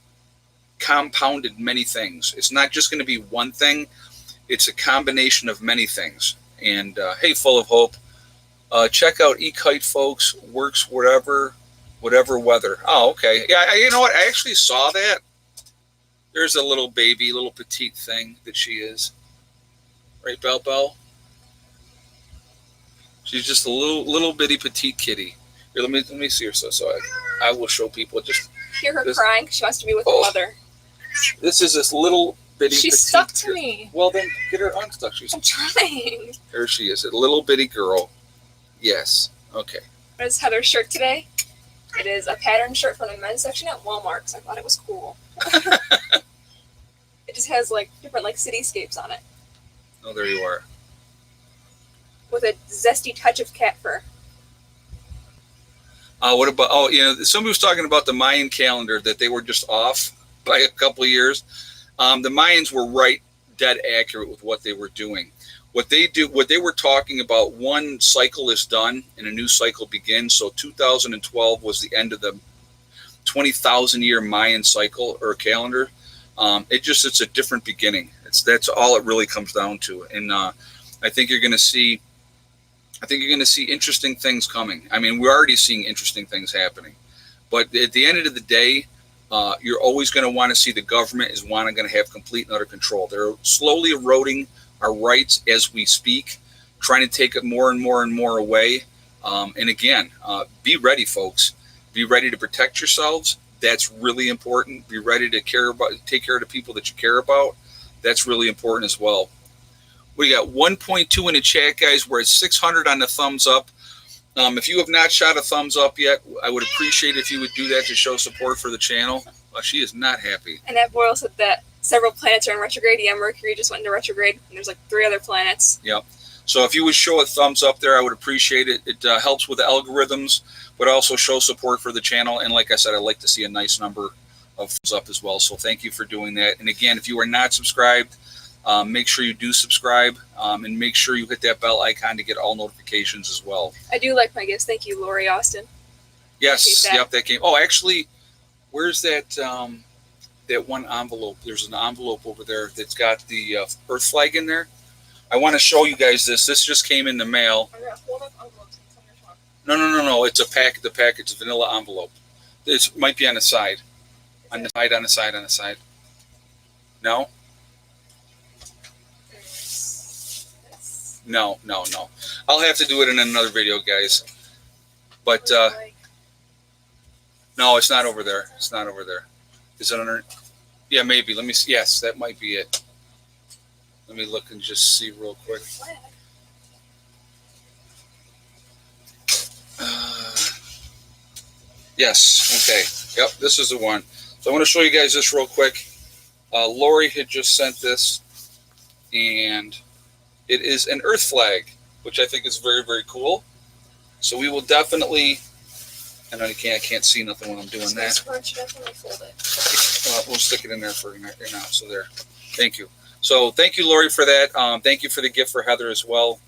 compounded many things. It's not just going to be one thing. It's a combination of many things. And, hey, Full of Hope, check out eKite, folks. Works whatever weather. Oh, okay. Yeah, you know what? I actually saw that. There's a little baby, little petite thing that she is. Right, Belle? She's just a little bitty petite kitty. Here, let me see her so I will show people. Just hear her crying because she wants to be with her mother. This is this little bitty. She's stuck to me. Well, then get her unstuck. I'm trying. There she is, a little bitty girl. Yes. Okay. What is Heather's shirt today? It is a pattern shirt from the men's section at Walmart because I thought it was cool. It just has different cityscapes on it. Oh, there you are. With a zesty touch of cat fur. What about? Oh, somebody was talking about the Mayan calendar, that they were just off by a couple of years. The Mayans were right, dead accurate with what they were doing. What they were talking about, one cycle is done and a new cycle begins. So 2012 was the end of the 20,000 year Mayan cycle or calendar. It's a different beginning. That's all it really comes down to. And I think you're going to see interesting things coming. I mean, we're already seeing interesting things happening. But at the end of the day, you're always going to want to see the government is going to have complete and utter control. They're slowly eroding our rights as we speak, trying to take it more and more away. And again, be ready, folks. Be ready to protect yourselves. That's really important. Be ready to take care of the people that you care about. That's really important as well. We got 1.2 in the chat, guys. We're at 600 on the thumbs up. If you have not shot a thumbs up yet, I would appreciate if you would do that to show support for the channel. She is not happy. And that Boyle said that several planets are in retrograde. Yeah, Mercury just went into retrograde, and there's like 3 other planets. Yep. So if you would show a thumbs up there, I would appreciate it. It helps with the algorithms, but also show support for the channel. And like I said, I'd like to see a nice number of thumbs up as well. So thank you for doing that. And again, if you are not subscribed, make sure you do subscribe, and make sure you hit that bell icon to get all notifications as well. I do like my gifts. Thank you, Lori Austin. Yes, yep, that came. Oh, actually, where's that that one envelope? There's an envelope over there that's got the Earth flag in there. I want to show you guys this. This just came in the mail. No. It's a pack. The package, vanilla envelope. This might be on the side. On the side. No. No. I'll have to do it in another video, guys. But no, it's not over there. Is it under? Yeah, maybe. Let me see. Yes, that might be it. Let me look and just see real quick. Yes. Okay. Yep. This is the one. So I want to show you guys this real quick. Lori had just sent this, and it is an Earth flag, which I think is very, very cool. So we will definitely. I know I can't see nothing when I'm doing that. We'll stick it in there for now. So there. Thank you. So thank you, Lori, for that. Thank you for the gift for Heather as well.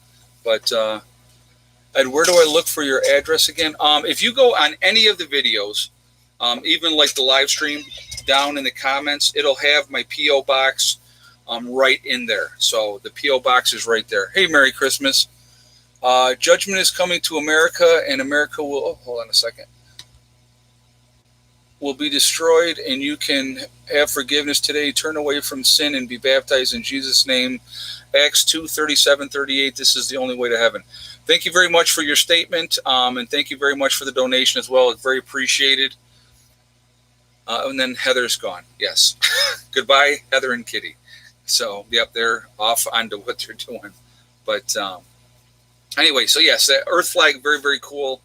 But and where do I look for your address again? If you go on any of the videos, even like the live stream, down in the comments, it'll have my P.O. box right in there. So the P.O. box is right there. Hey, Merry Christmas. Judgment is coming to America, and America will, oh, hold on a second, will be destroyed, and you can have forgiveness today. Turn away from sin and be baptized in Jesus' name. Acts 2:37-38. This is the only way to heaven. Thank you very much for your statement, and thank you very much for the donation as well. It's very appreciated. And then Heather's gone. Yes. Goodbye, Heather and Kitty. So, yep, they're off onto what they're doing. But anyway, so yes, that Earth flag, very, very cool.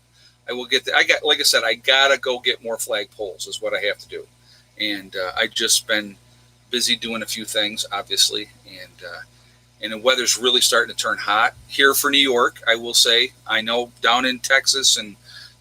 I will get that. Like I said, I gotta go get more flagpoles is what I have to do. And I just been busy doing a few things, obviously. And the weather's really starting to turn hot here for New York, I will say. I know down in Texas and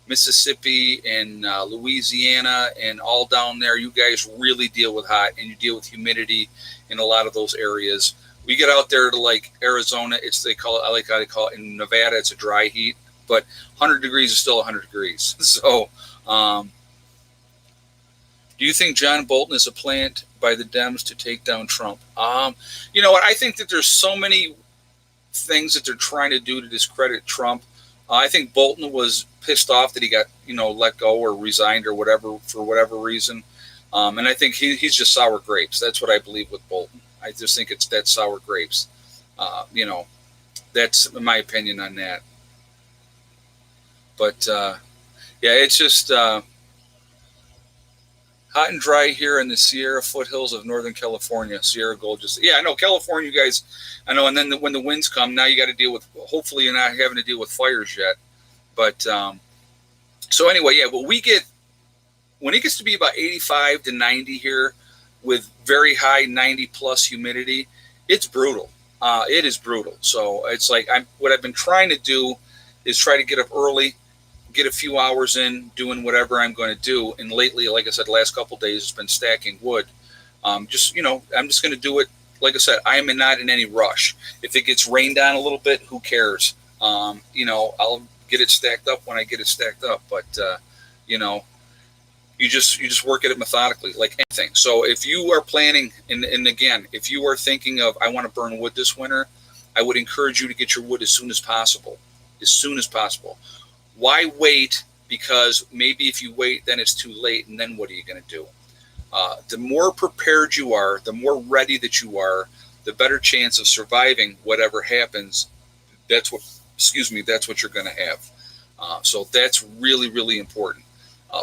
Mississippi and Louisiana and all down there, you guys really deal with hot, and you deal with humidity in a lot of those areas. We get out there to like Arizona, I like how they call it in Nevada, it's a dry heat, but 100 degrees is still 100 degrees. So, do you think John Bolton is a plant by the Dems to take down Trump? You know what? I think that there's so many things that they're trying to do to discredit Trump. I think Bolton was pissed off that he got, let go or resigned or whatever for whatever reason. And I think he's just sour grapes. That's what I believe with Bolton. I just think that's sour grapes. That's my opinion on that. But yeah, it's just hot and dry here in the Sierra foothills of Northern California. Sierra Gold yeah, I know California, you guys, I know. And then when the winds come, now you got to deal with, hopefully you're not having to deal with fires yet. But so anyway, yeah, but when it gets to be about 85 to 90 here with very high 90 plus humidity, it's brutal. It is brutal. So it's like what I've been trying to do is try to get up early, get a few hours in doing whatever I'm going to do. And lately, like I said, the last couple of days, it's been stacking wood. I'm just going to do it. Like I said, I am not in any rush. If it gets rained on a little bit, who cares? I'll get it stacked up when I get it stacked up. But, you just work at it methodically, like anything. So if you are planning, and again, if you are thinking of, I want to burn wood this winter, I would encourage you to get your wood as soon as possible. As soon as possible. Why wait? Because maybe if you wait, then it's too late, and then what are you going to do? The more prepared you are, the more ready that you are, the better chance of surviving whatever happens. That's what you're going to have. So that's really, really important.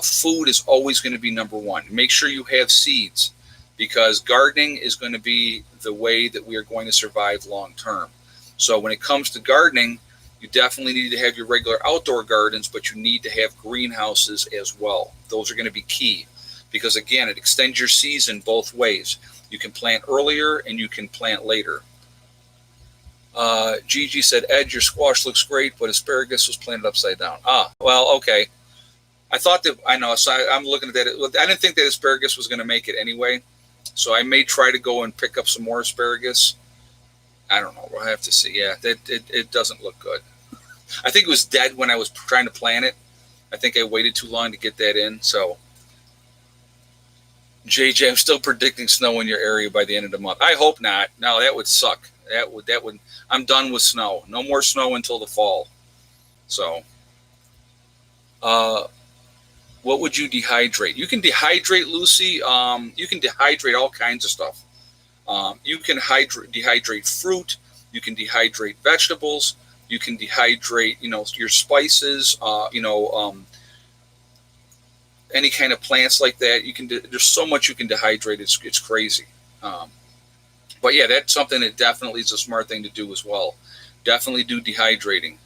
Food is always going to be number one. Make sure you have seeds, because gardening is going to be the way that we are going to survive long term. So when it comes to gardening, You definitely need to have your regular outdoor gardens, but you need to have greenhouses as well. Those are going to be key because, again, it extends your season both ways. You can plant earlier and you can plant later. Gigi said, Ed, your squash looks great, but asparagus was planted upside down. Ah, well, okay. I thought that, I know, so I'm looking at that. I didn't think that asparagus was going to make it anyway, so I may try to go and pick up some more asparagus. I don't know. We'll have to see. Yeah, it doesn't look good. I think it was dead when I was trying to plant it. I think I waited too long to get that in. So, JJ, I'm still predicting snow in your area by the end of the month. I hope not. No, that would suck. That would. I'm done with snow. No more snow until the fall. So, what would you dehydrate? You can dehydrate, Lucy. You can dehydrate all kinds of stuff. You can dehydrate fruit. You can dehydrate vegetables. You can dehydrate, your spices. Any kind of plants like that. You can. There's so much you can dehydrate. It's crazy. But yeah, that's something that definitely is a smart thing to do as well. Definitely do dehydrating.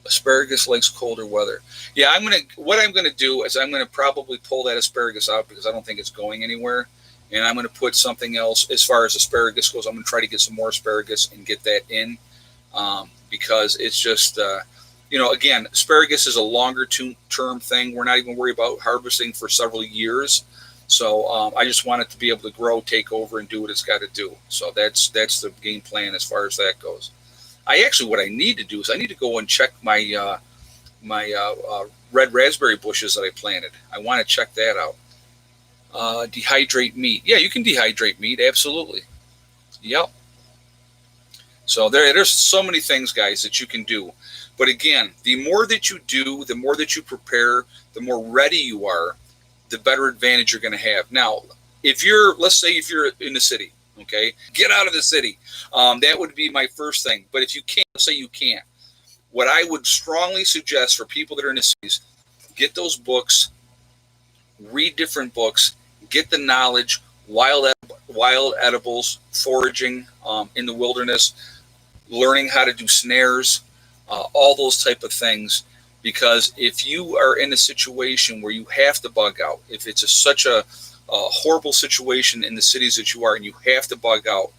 Asparagus likes colder weather. Yeah, what I'm gonna do is I'm gonna probably pull that asparagus out because I don't think it's going anywhere, and I'm gonna put something else as far as asparagus goes. I'm gonna try to get some more asparagus and get that in, because it's just again, asparagus is a longer term thing. We're not even worried about harvesting for several years, so I just want it to be able to grow, take over, and do what it's got to do. So that's the game plan as far as that goes. What I need to do is I need to go and check my red raspberry bushes that I planted. I want to check that out. Dehydrate meat. Yeah, you can dehydrate meat. Absolutely. Yep. So there's so many things, guys, that you can do. But again, the more that you do, the more that you prepare, the more ready you are, the better advantage you're going to have. Now, let's say if you're in the city, okay, get out of the city. That would be my first thing. But if you can't, let's say you can't, what I would strongly suggest for people that are in the cities, get those books, read different books, get the knowledge, wild edibles, foraging in the wilderness, learning how to do snares, all those type of things. Because if you are in a situation where you have to bug out, if it's such a horrible situation in the cities that you are and you have to bug out,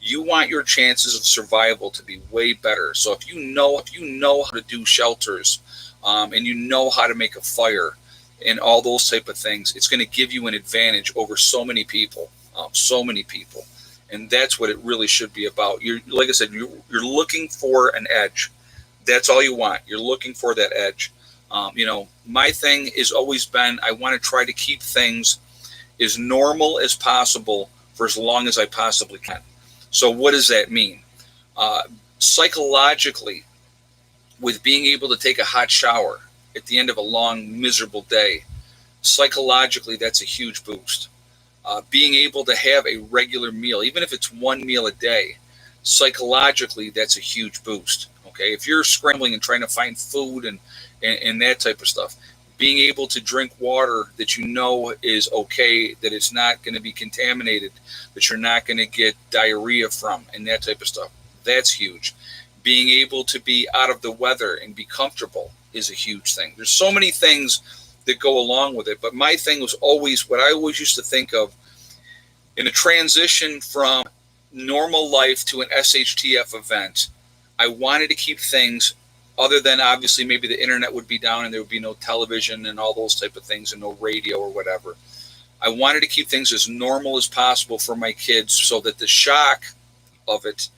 you want your chances of survival to be way better. So if you know how to do shelters, and you know how to make a fire and all those type of things, it's going to give you an advantage over so many people. And that's what it really should be about. Like I said, you're looking for an edge. That's all you want. You're looking for that edge. My thing has always been, I want to try to keep things as normal as possible for as long as I possibly can. So what does that mean? Psychologically, with being able to take a hot shower at the end of a long, miserable day, psychologically, that's a huge boost. Being able to have a regular meal, even if it's one meal a day, psychologically, that's a huge boost. Okay, if you're scrambling and trying to find food and that type of stuff, being able to drink water that you know is okay, that it's not going to be contaminated, that you're not going to get diarrhea from, and that type of stuff, that's huge. Being able to be out of the weather and be comfortable is a huge thing. There's so many things that go along with it, but my thing was always what I always used to think of in a transition from normal life to an SHTF event. I wanted to keep things, other than obviously maybe the internet would be down and there would be no television and all those type of things and no radio or whatever. I wanted to keep things as normal as possible for my kids so that the shock of it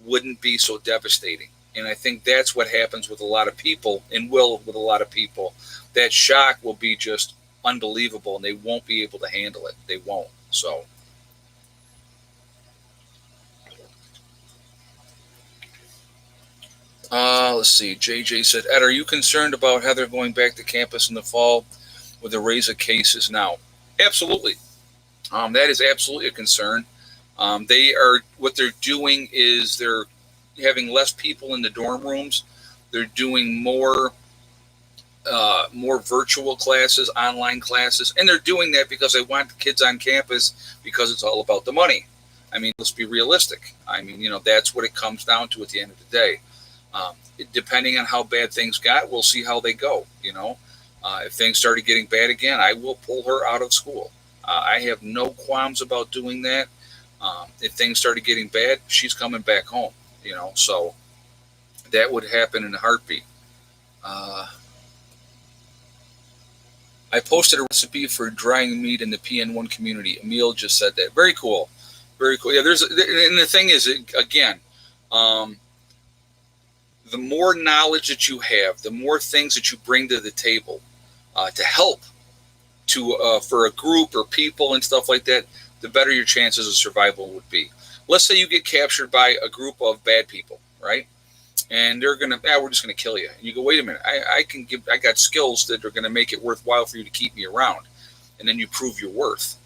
wouldn't be so devastating. And I think that's what happens with a lot of people, and will with a lot of people. That shock will be just unbelievable and they won't be able to handle it. They won't. So. Let's see. JJ said, Ed, are you concerned about Heather going back to campus in the fall with a raise of cases now? Absolutely. That is absolutely a concern. What they're doing is they're having less people in the dorm rooms. They're doing more virtual classes, online classes, and they're doing that because they want the kids on campus because it's all about the money. I mean, let's be realistic. I mean, that's what it comes down to at the end of the day. Depending on how bad things got, we'll see how they go. If things started getting bad again, I will pull her out of school. I have no qualms about doing that. If things started getting bad, she's coming back home. So that would happen in a heartbeat. Uh, I posted a recipe for drying meat in the PN1 community. Emil just said that. Very cool. Very cool. Yeah, and the thing is, again, um, the more knowledge that you have, the more things that you bring to the table to help for a group or people and stuff like that, the better your chances of survival would be. Let's say you get captured by a group of bad people, right? And they're gonna, we're just gonna kill you. And you go, wait a minute, I got skills that are gonna make it worthwhile for you to keep me around. And then you prove your worth.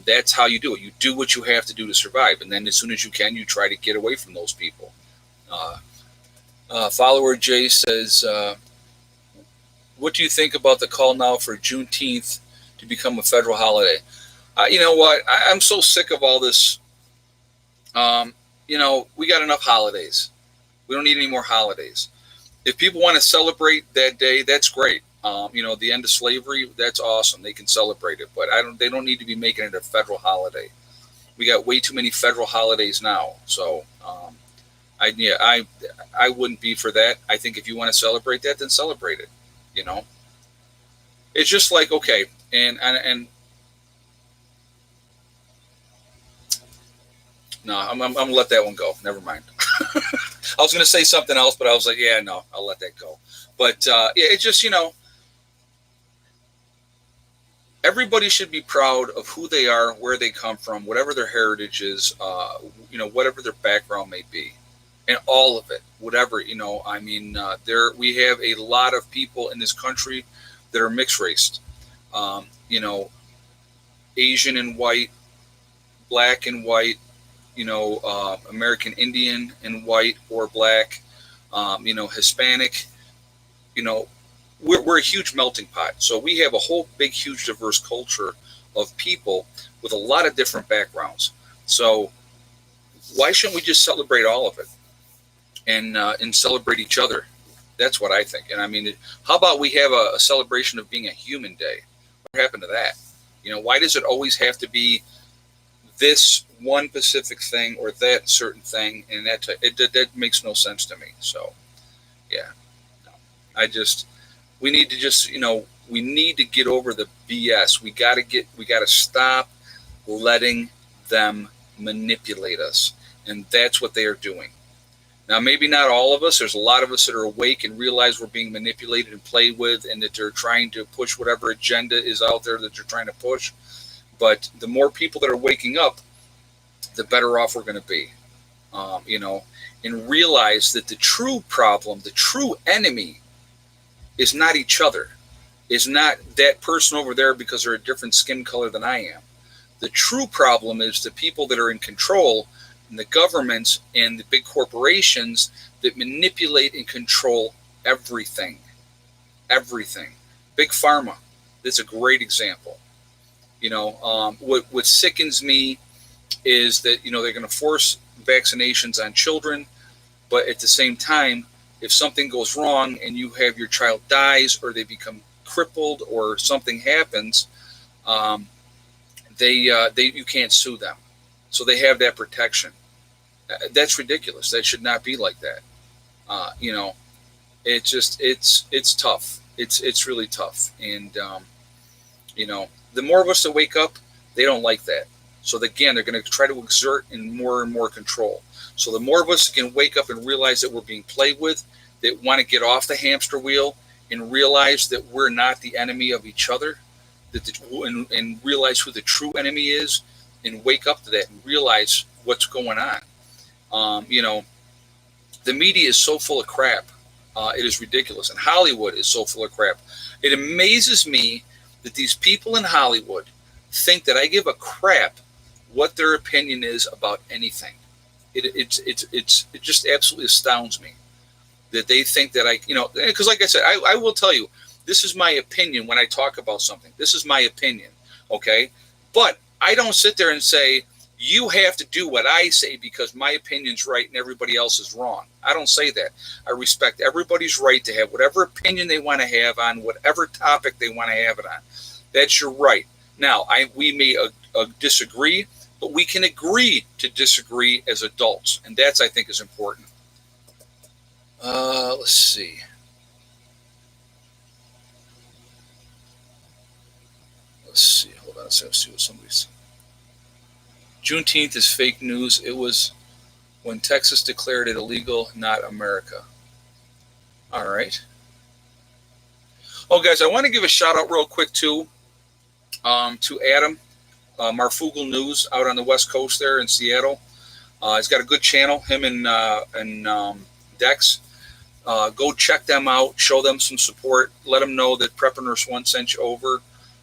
That's how you do it. You do what you have to do to survive, and then as soon as you can, you try to get away from those people. Follower Jay says, what do you think about the call now for Juneteenth to become a federal holiday? You know what? I'm so sick of all this. We got enough holidays. We don't need any more holidays. If people want to celebrate that day, that's great. The end of slavery, that's awesome. They can celebrate it, but they don't need to be making it a federal holiday. We got way too many federal holidays now. So, I wouldn't be for that. I think if you want to celebrate that, then celebrate it. It's just like, okay, and no, I'm gonna let that one go. Never mind. I was gonna say something else, but I was like, yeah, no, I'll let that go. But it's just, everybody should be proud of who they are, where they come from, whatever their heritage is, whatever their background may be, and all of it, whatever. We have a lot of people in this country that are mixed race. Asian and white, black and white, American Indian and white or black, Hispanic. We're a huge melting pot. So we have a whole big, huge, diverse culture of people with a lot of different backgrounds. So why shouldn't we just celebrate all of it and celebrate each other? That's what I think. And how about we have a celebration of being a human day? What happened to that? Why does it always have to be this one specific thing or that certain thing? And that makes no sense to me. So, yeah, no. We need to get over the BS. We got to stop letting them manipulate us. And that's what they are doing. Now, maybe not all of us. There's a lot of us that are awake and realize we're being manipulated and played with, and that they're trying to push whatever agenda is out there that they're trying to push. But the more people that are waking up, the better off we're going to be. And realize that the true problem, the true enemy, is not each other. Is not that person over there because they're a different skin color than I am. The true problem is the people that are in control, and the governments and the big corporations that manipulate and control everything. Everything. Big pharma. That's a great example. What sickens me is that, they're going to force vaccinations on children, but at the same time, if something goes wrong and you have your child dies or they become crippled or something happens, you can't sue them. So they have that protection. That's ridiculous. That should not be like that. It's tough. It's really tough. And, the more of us that wake up, they don't like that. So again, they're going to try to exert in more and more control. So the more of us can wake up and realize that we're being played with, that want to get off the hamster wheel and realize that we're not the enemy of each other, and realize who the true enemy is, and wake up to that and realize what's going on. The media is so full of crap. It is ridiculous. And Hollywood is so full of crap. It amazes me that these people in Hollywood think that I give a crap what their opinion is about anything. It just absolutely astounds me that they think that because like I said, I will tell you, this is my opinion when I talk about something. This is my opinion, okay? But I don't sit there and say, you have to do what I say because my opinion's right and everybody else is wrong. I don't say that. I respect everybody's right to have whatever opinion they want to have on whatever topic they want to have it on. That's your right. Now, we may disagree, but we can agree to disagree as adults, and that's, I think, is important. Let's see. Hold on. Let's see what somebody's. Juneteenth is fake news. It was when Texas declared it illegal, not America. All right. Oh, guys, I want to give a shout out real quick too to Adam Marfugal News out on the West Coast there in Seattle. He's got a good channel. Him and Dex. Go check them out. Show them some support. Let them know that Prepper Nurse One sent you over.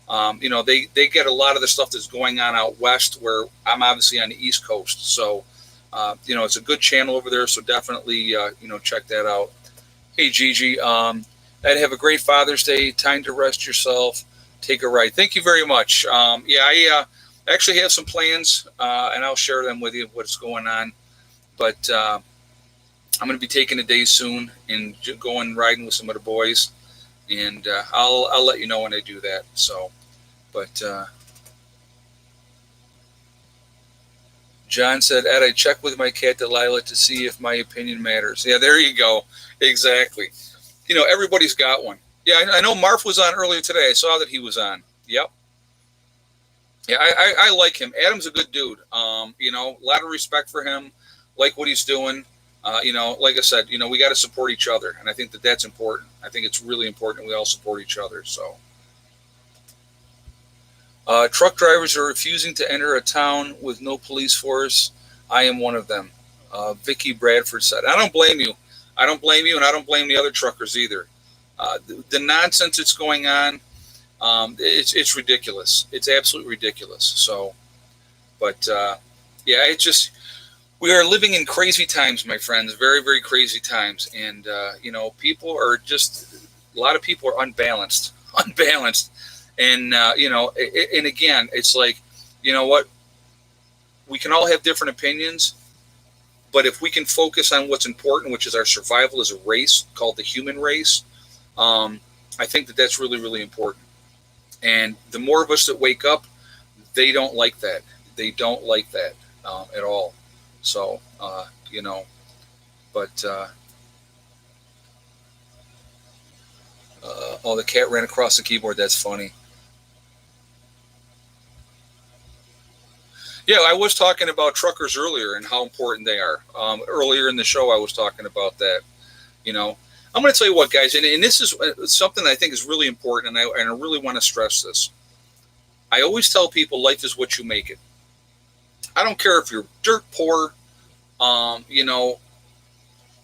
They get a lot of the stuff that's going on out west, where I'm obviously on the East Coast. So, it's a good channel over there. So definitely, check that out. Hey, Gigi, I'd have a great Father's Day. Time to rest yourself. Take a ride. Thank you very much. I actually have some plans, and I'll share them with you, what's going on. But I'm going to be taking a day soon and going riding with some of the boys. And I'll let you know when I do that. So, but John said, Ed, I checked with my cat Delilah to see if my opinion matters. Yeah, there you go. Exactly. Everybody's got one. Yeah, I know Marf was on earlier today. I saw that he was on. Yep. Yeah, I like him. Adam's a good dude. A lot of respect for him. Like what he's doing. Like I said, we got to support each other. And I think that that's important. I think it's really important we all support each other. So, truck drivers are refusing to enter a town with no police force. I am one of them. Vicky Bradford said, I don't blame you. I don't blame you, and I don't blame the other truckers either. The nonsense that's going on, it's ridiculous. It's absolutely ridiculous. So, but it's just, we are living in crazy times, my friends, very, very crazy times. And, people are just, a lot of people are unbalanced. And, and again, it's like, you know what? We can all have different opinions, but if we can focus on what's important, which is our survival as a race called the human race, I think that that's really, really important. And the more of us that wake up, they don't like that. They don't like that at all. So, but, the cat ran across the keyboard. That's funny. Yeah, I was talking about truckers earlier and how important they are. Earlier in the show, I was talking about that. I'm going to tell you what, guys, and this is something I think is really important, and I really want to stress this. I always tell people life is what you make it. I don't care if you're dirt poor.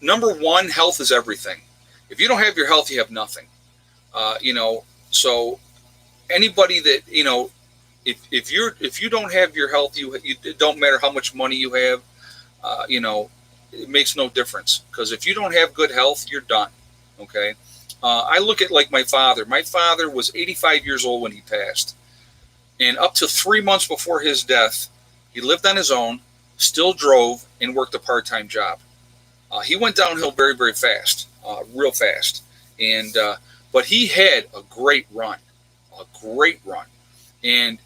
Number one, health is everything. If you don't have your health, you have nothing. So anybody that, if you don't have your health, it don't matter how much money you have, it makes no difference, because if you don't have good health, you're done. Okay. I look at like my father. My father was 85 years old when he passed, and up to 3 months before his death, he lived on his own, still drove, and worked a part-time job. He went downhill very, very fast, real fast. And but he had a great run. And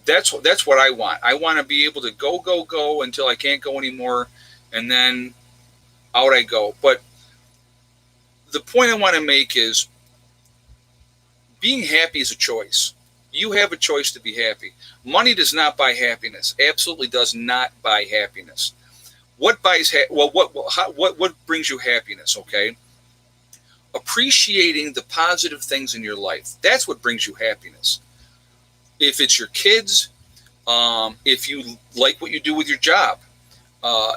that's what I want. I want to be able to go until I can't go anymore, and then out I go. But the point I want to make is, being happy is a choice. You have a choice to be happy. Money does not buy happiness. Absolutely does not buy happiness. What buys what brings you happiness? Okay, appreciating the positive things in your life. That's what brings you happiness. If it's your kids, if you like what you do with your job,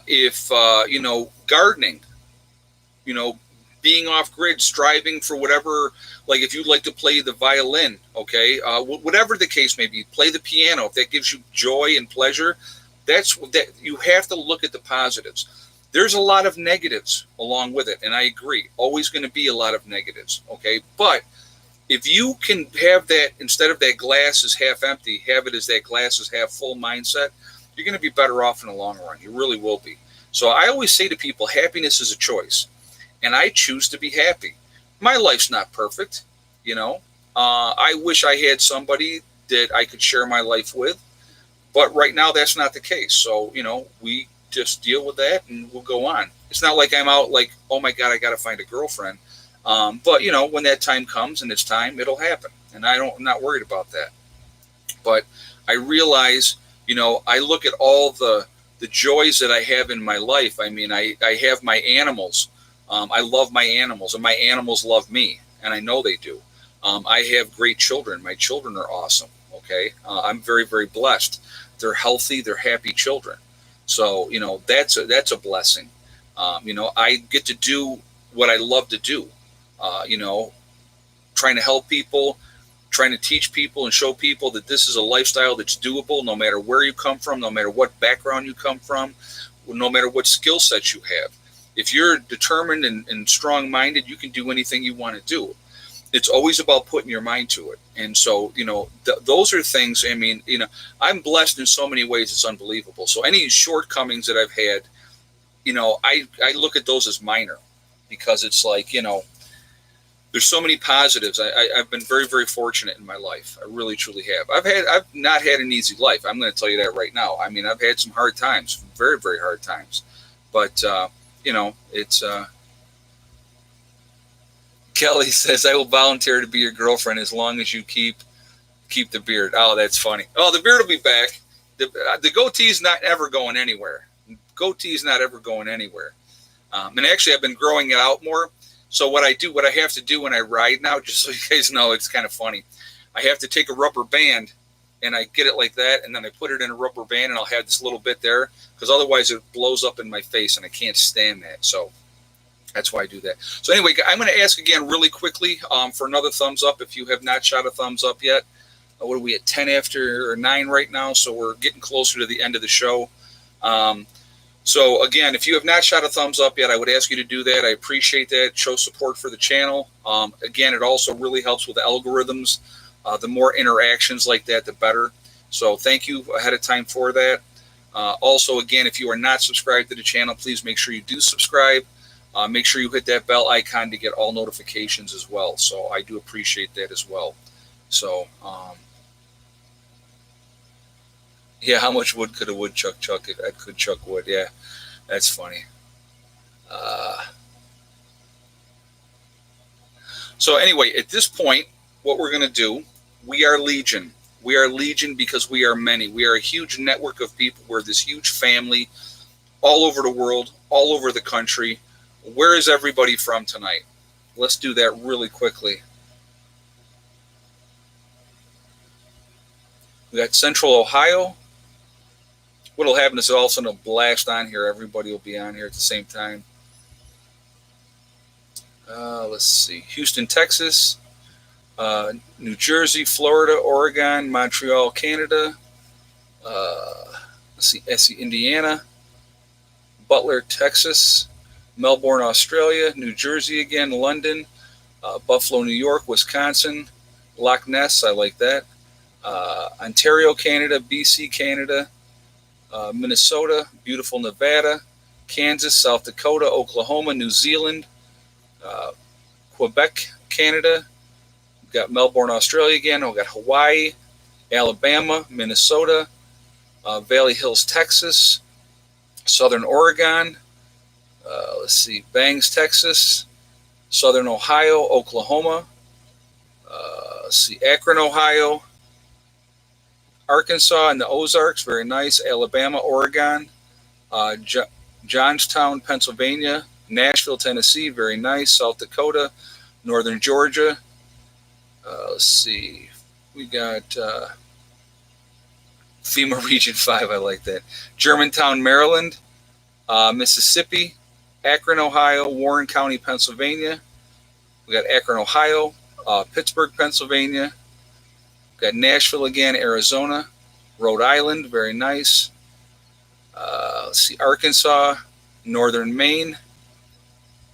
if gardening, being off grid, striving for whatever, like if you like to play the violin, okay, whatever the case may be, play the piano, if that gives you joy and pleasure, that you have to look at the positives. There's a lot of negatives along with it, and I agree, always going to be a lot of negatives, okay, but If you can have that, instead of that glass is half empty, have it as that glass is half full mindset, you're going to be better off in the long run. You really will be. So I always say to people, happiness is a choice, and I choose to be happy. My life's not perfect, you know. I wish I had somebody that I could share my life with, but right now that's not the case. So, we just deal with that and we'll go on. It's not like I'm out like, oh my God, I got to find a girlfriend. But when that time comes and it's time, it'll happen. And I'm not worried about that. But I realize, I look at all the joys that I have in my life. I mean, I have my animals. I love my animals, and my animals love me, and I know they do. I have great children. My children are awesome. Okay, I'm very, very blessed. They're healthy. They're happy children. So that's a blessing. I get to do what I love to do. You know, trying to help people, trying to teach people and show people that this is a lifestyle that's doable no matter where you come from, no matter what background you come from, no matter what skill sets you have. If you're determined and strong minded, you can do anything you want to do. It's always about putting your mind to it. And so, those are things, I mean, I'm blessed in so many ways, it's unbelievable. So any shortcomings that I've had, I look at those as minor because it's like, there's so many positives. I've been very, very fortunate in my life. I really, truly have. I've not had an easy life. I'm going to tell you that right now. I mean, I've had some hard times, very, very hard times. But it's. Kelly says, "I will volunteer to be your girlfriend as long as you keep the beard." Oh, that's funny. Oh, the beard will be back. The goatee's not ever going anywhere. Goatee's not ever going anywhere. And actually, I've been growing it out more. So what I have to do when I ride now, just so you guys know, it's kind of funny. I have to take a rubber band and I get it like that, and then I put it in a rubber band, and I'll have this little bit there because otherwise it blows up in my face, and I can't stand that. So that's why I do that. So anyway, I'm going to ask again really quickly for another thumbs up if you have not shot a thumbs up yet. What are we at, 10 after 9 right now? So we're getting closer to the end of the show. So again, if you have not shot a thumbs up yet, I would ask you to do that. I appreciate that. Show support for the channel. Again, it also really helps with the algorithms. The more interactions like that, the better. So thank you ahead of time for that. Also, again, if you are not subscribed to the channel, please make sure you do subscribe. Make sure you hit that bell icon to get all notifications as well. So I do appreciate that as well. So, yeah, how much wood could a woodchuck chuck if I could chuck wood? Yeah, that's funny. So anyway, at this point, what we're going to do, we are Legion. We are Legion because we are many. We are a huge network of people. We're this huge family all over the world, all over the country. Where is everybody from tonight? Let's do that really quickly. We got Central Ohio. What will happen is all of a sudden it'll blast on here. Everybody will be on here at the same time. Let's see. Houston, Texas. New Jersey, Florida, Oregon, Montreal, Canada. Let's see. Indiana. Butler, Texas. Melbourne, Australia. New Jersey again. London. Buffalo, New York. Wisconsin. Loch Ness. I like that. Ontario, Canada. BC, Canada. Minnesota, beautiful Nevada, Kansas, South Dakota, Oklahoma, New Zealand, Quebec, Canada. We've got Melbourne, Australia again. We've got Hawaii, Alabama, Minnesota, Valley Hills, Texas, Southern Oregon. Let's see, Bangs, Texas, Southern Ohio, Oklahoma. Let's see, Akron, Ohio. Arkansas and the Ozarks, very nice. Alabama, Oregon, Johnstown, Pennsylvania, Nashville, Tennessee, very nice. South Dakota, Northern Georgia. Let's see, we got FEMA Region 5, I like that. Germantown, Maryland, Mississippi, Akron, Ohio, Warren County, Pennsylvania. We got Akron, Ohio, Pittsburgh, Pennsylvania. Got Nashville again, Arizona, Rhode Island, very nice. Let's see, Arkansas, Northern Maine,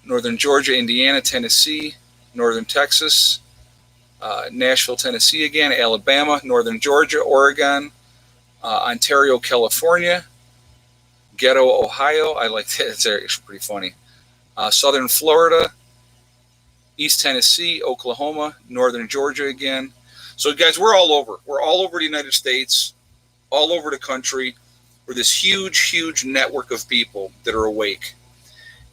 Northern Georgia, Indiana, Tennessee, Northern Texas, Nashville, Tennessee again, Alabama, Northern Georgia, Oregon, Ontario, California, Ghetto, Ohio. I like that. It's actually pretty funny. Southern Florida, East Tennessee, Oklahoma, Northern Georgia again. So, guys, we're all over. We're all over the United States, all over the country. We're this huge, huge network of people that are awake.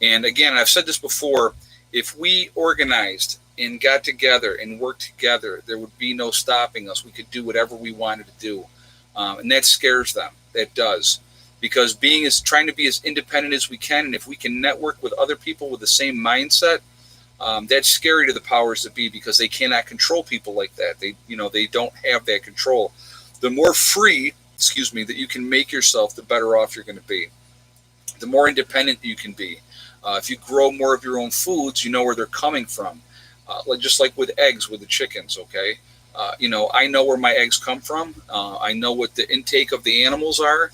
And again, I've said this before, if we organized and got together and worked together, there would be no stopping us. We could do whatever we wanted to do. And that scares them. That does. Because trying to be as independent as we can, and if we can network with other people with the same mindset, that's scary to the powers that be because they cannot control people like that. They don't have that control. The more free, that you can make yourself, the better off you're going to be. The more independent you can be. If you grow more of your own foods, you know where they're coming from. Just like with eggs, with the chickens, okay? I know where my eggs come from. I know what the intake of the animals are.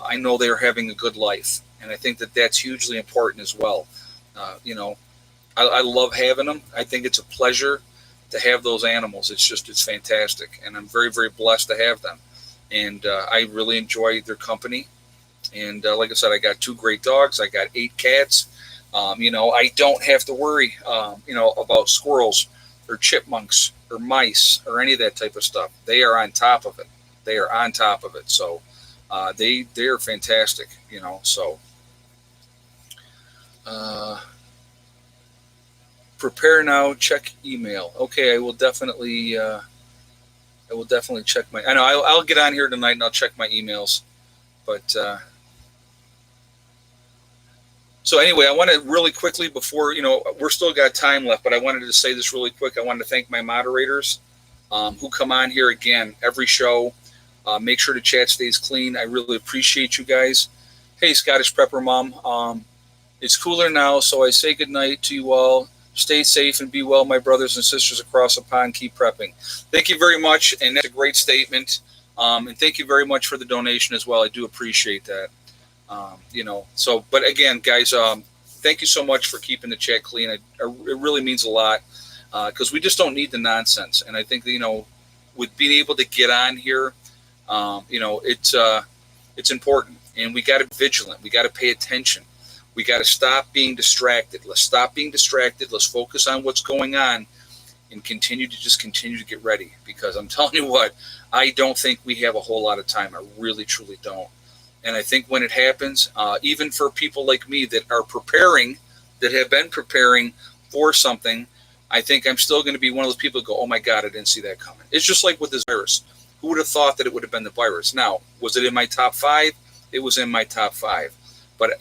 I know they're having a good life. And I think that that's hugely important as well. I love having them. I think it's a pleasure to have those animals. It's fantastic. And I'm very, very blessed to have them. And I really enjoy their company. And like I said, I got 2 great dogs. I got 8 cats. I don't have to worry, about squirrels or chipmunks or mice or any of that type of stuff. They are on top of it. So they are fantastic, so prepare now, check email. Okay, I will definitely check I know I'll get on here tonight and I'll check my emails. But so anyway, I want to really quickly before, we're still got time left, but I wanted to say this really quick. I wanted to thank my moderators who come on here again every show. Make sure the chat stays clean. I really appreciate you guys. Hey, Scottish Prepper Mom. It's cooler now, so I say goodnight to you all. Stay safe and be well, my brothers and sisters across the pond. Keep prepping. Thank you very much, and that's a great statement. And thank you very much for the donation as well. I do appreciate that. But again, guys, thank you so much for keeping the chat clean. It really means a lot because we just don't need the nonsense. And I think, with being able to get on here, it's important. And we got to be vigilant. We got to pay attention. We got to stop being distracted. Let's stop being distracted. Let's focus on what's going on and continue to get ready. Because I'm telling you what, I don't think we have a whole lot of time. I really, truly don't. And I think when it happens, even for people like me that have been preparing for something, I think I'm still going to be one of those people that go, oh my God, I didn't see that coming. It's just like with this virus. Who would have thought that it would have been the virus? Now, was it in my top 5? It was in my top 5. But,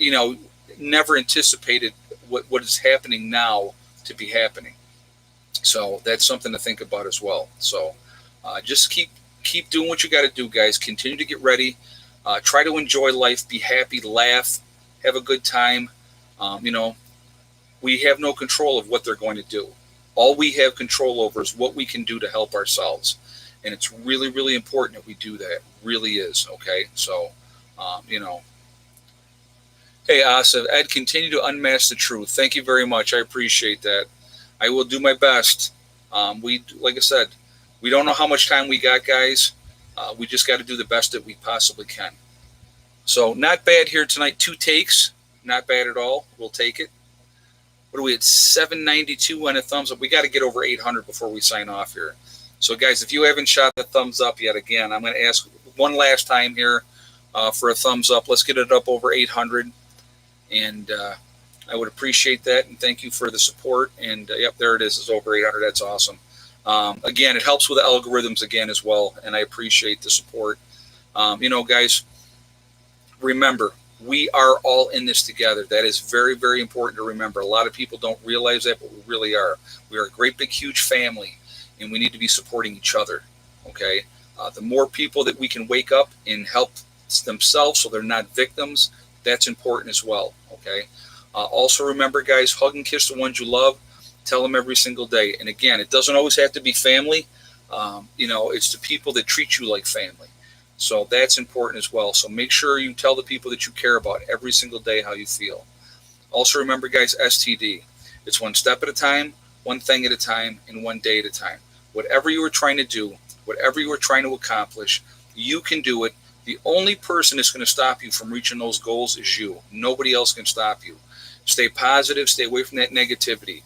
never anticipated what is happening now to be happening. So that's something to think about as well. So just keep doing what you got to do, guys. Continue to get ready. Try to enjoy life, be happy, laugh, have a good time. We have no control of what they're going to do. All we have control over is what we can do to help ourselves. And it's really, really important that we do that. It really is. Okay. So, Hey, Asif, Ed, continue to unmask the truth. Thank you very much. I appreciate that. I will do my best. Like I said, we don't know how much time we got, guys. We just got to do the best that we possibly can. So not bad here tonight. 2 takes. Not bad at all. We'll take it. What are we at? 792 on a thumbs up. We got to get over 800 before we sign off here. So, guys, if you haven't shot the thumbs up yet, again, I'm going to ask one last time here for a thumbs up. Let's get it up over 800. And I would appreciate that. And thank you for the support. And, yep, there it is. It's over 800. That's awesome. Again, it helps with the algorithms again as well, and I appreciate the support. Guys, remember, we are all in this together. That is very, very important to remember. A lot of people don't realize that, but we really are. We are a great, big, huge family, and we need to be supporting each other, okay? The more people that we can wake up and help themselves so they're not victims, that's important as well, okay? Also remember, guys, hug and kiss the ones you love. Tell them every single day. And again, it doesn't always have to be family. It's the people that treat you like family. So that's important as well. So make sure you tell the people that you care about every single day how you feel. Also remember, guys, STD. It's one step at a time, one thing at a time, and one day at a time. Whatever you are trying to do, whatever you are trying to accomplish, you can do it. The only person that's going to stop you from reaching those goals is you. Nobody else can stop you. Stay positive. Stay away from that negativity.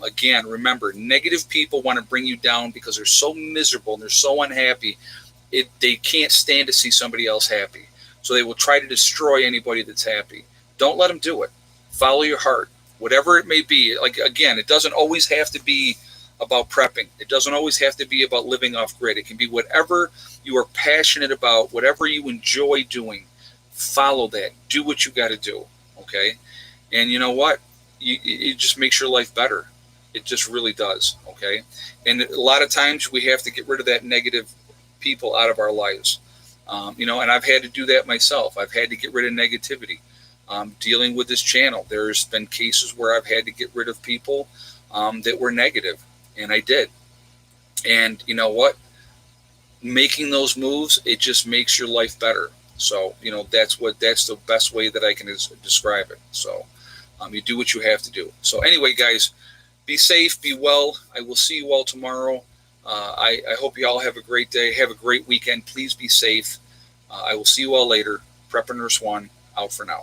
Again, remember, negative people want to bring you down because they're so miserable and they're so unhappy. They can't stand to see somebody else happy. So they will try to destroy anybody that's happy. Don't let them do it. Follow your heart, whatever it may be. Like, again, it doesn't always have to be about prepping. It doesn't always have to be about living off grid. It can be whatever you are passionate about, whatever you enjoy doing. Follow that. Do what you got to do. Okay. And you know what? It just makes your life better. It just really does. Okay. And a lot of times we have to get rid of that negative people out of our lives. And I've had to do that myself. I've had to get rid of negativity. Dealing with this channel, there's been cases where I've had to get rid of people that were negative, and I did. And you know what? Making those moves, it just makes your life better. So that's the best way that I can describe it. So you do what you have to do. So anyway, guys, be safe, be well. I will see you all tomorrow. I hope you all have a great day. Have a great weekend. Please be safe. I will see you all later. Prepper Nurse One, out for now.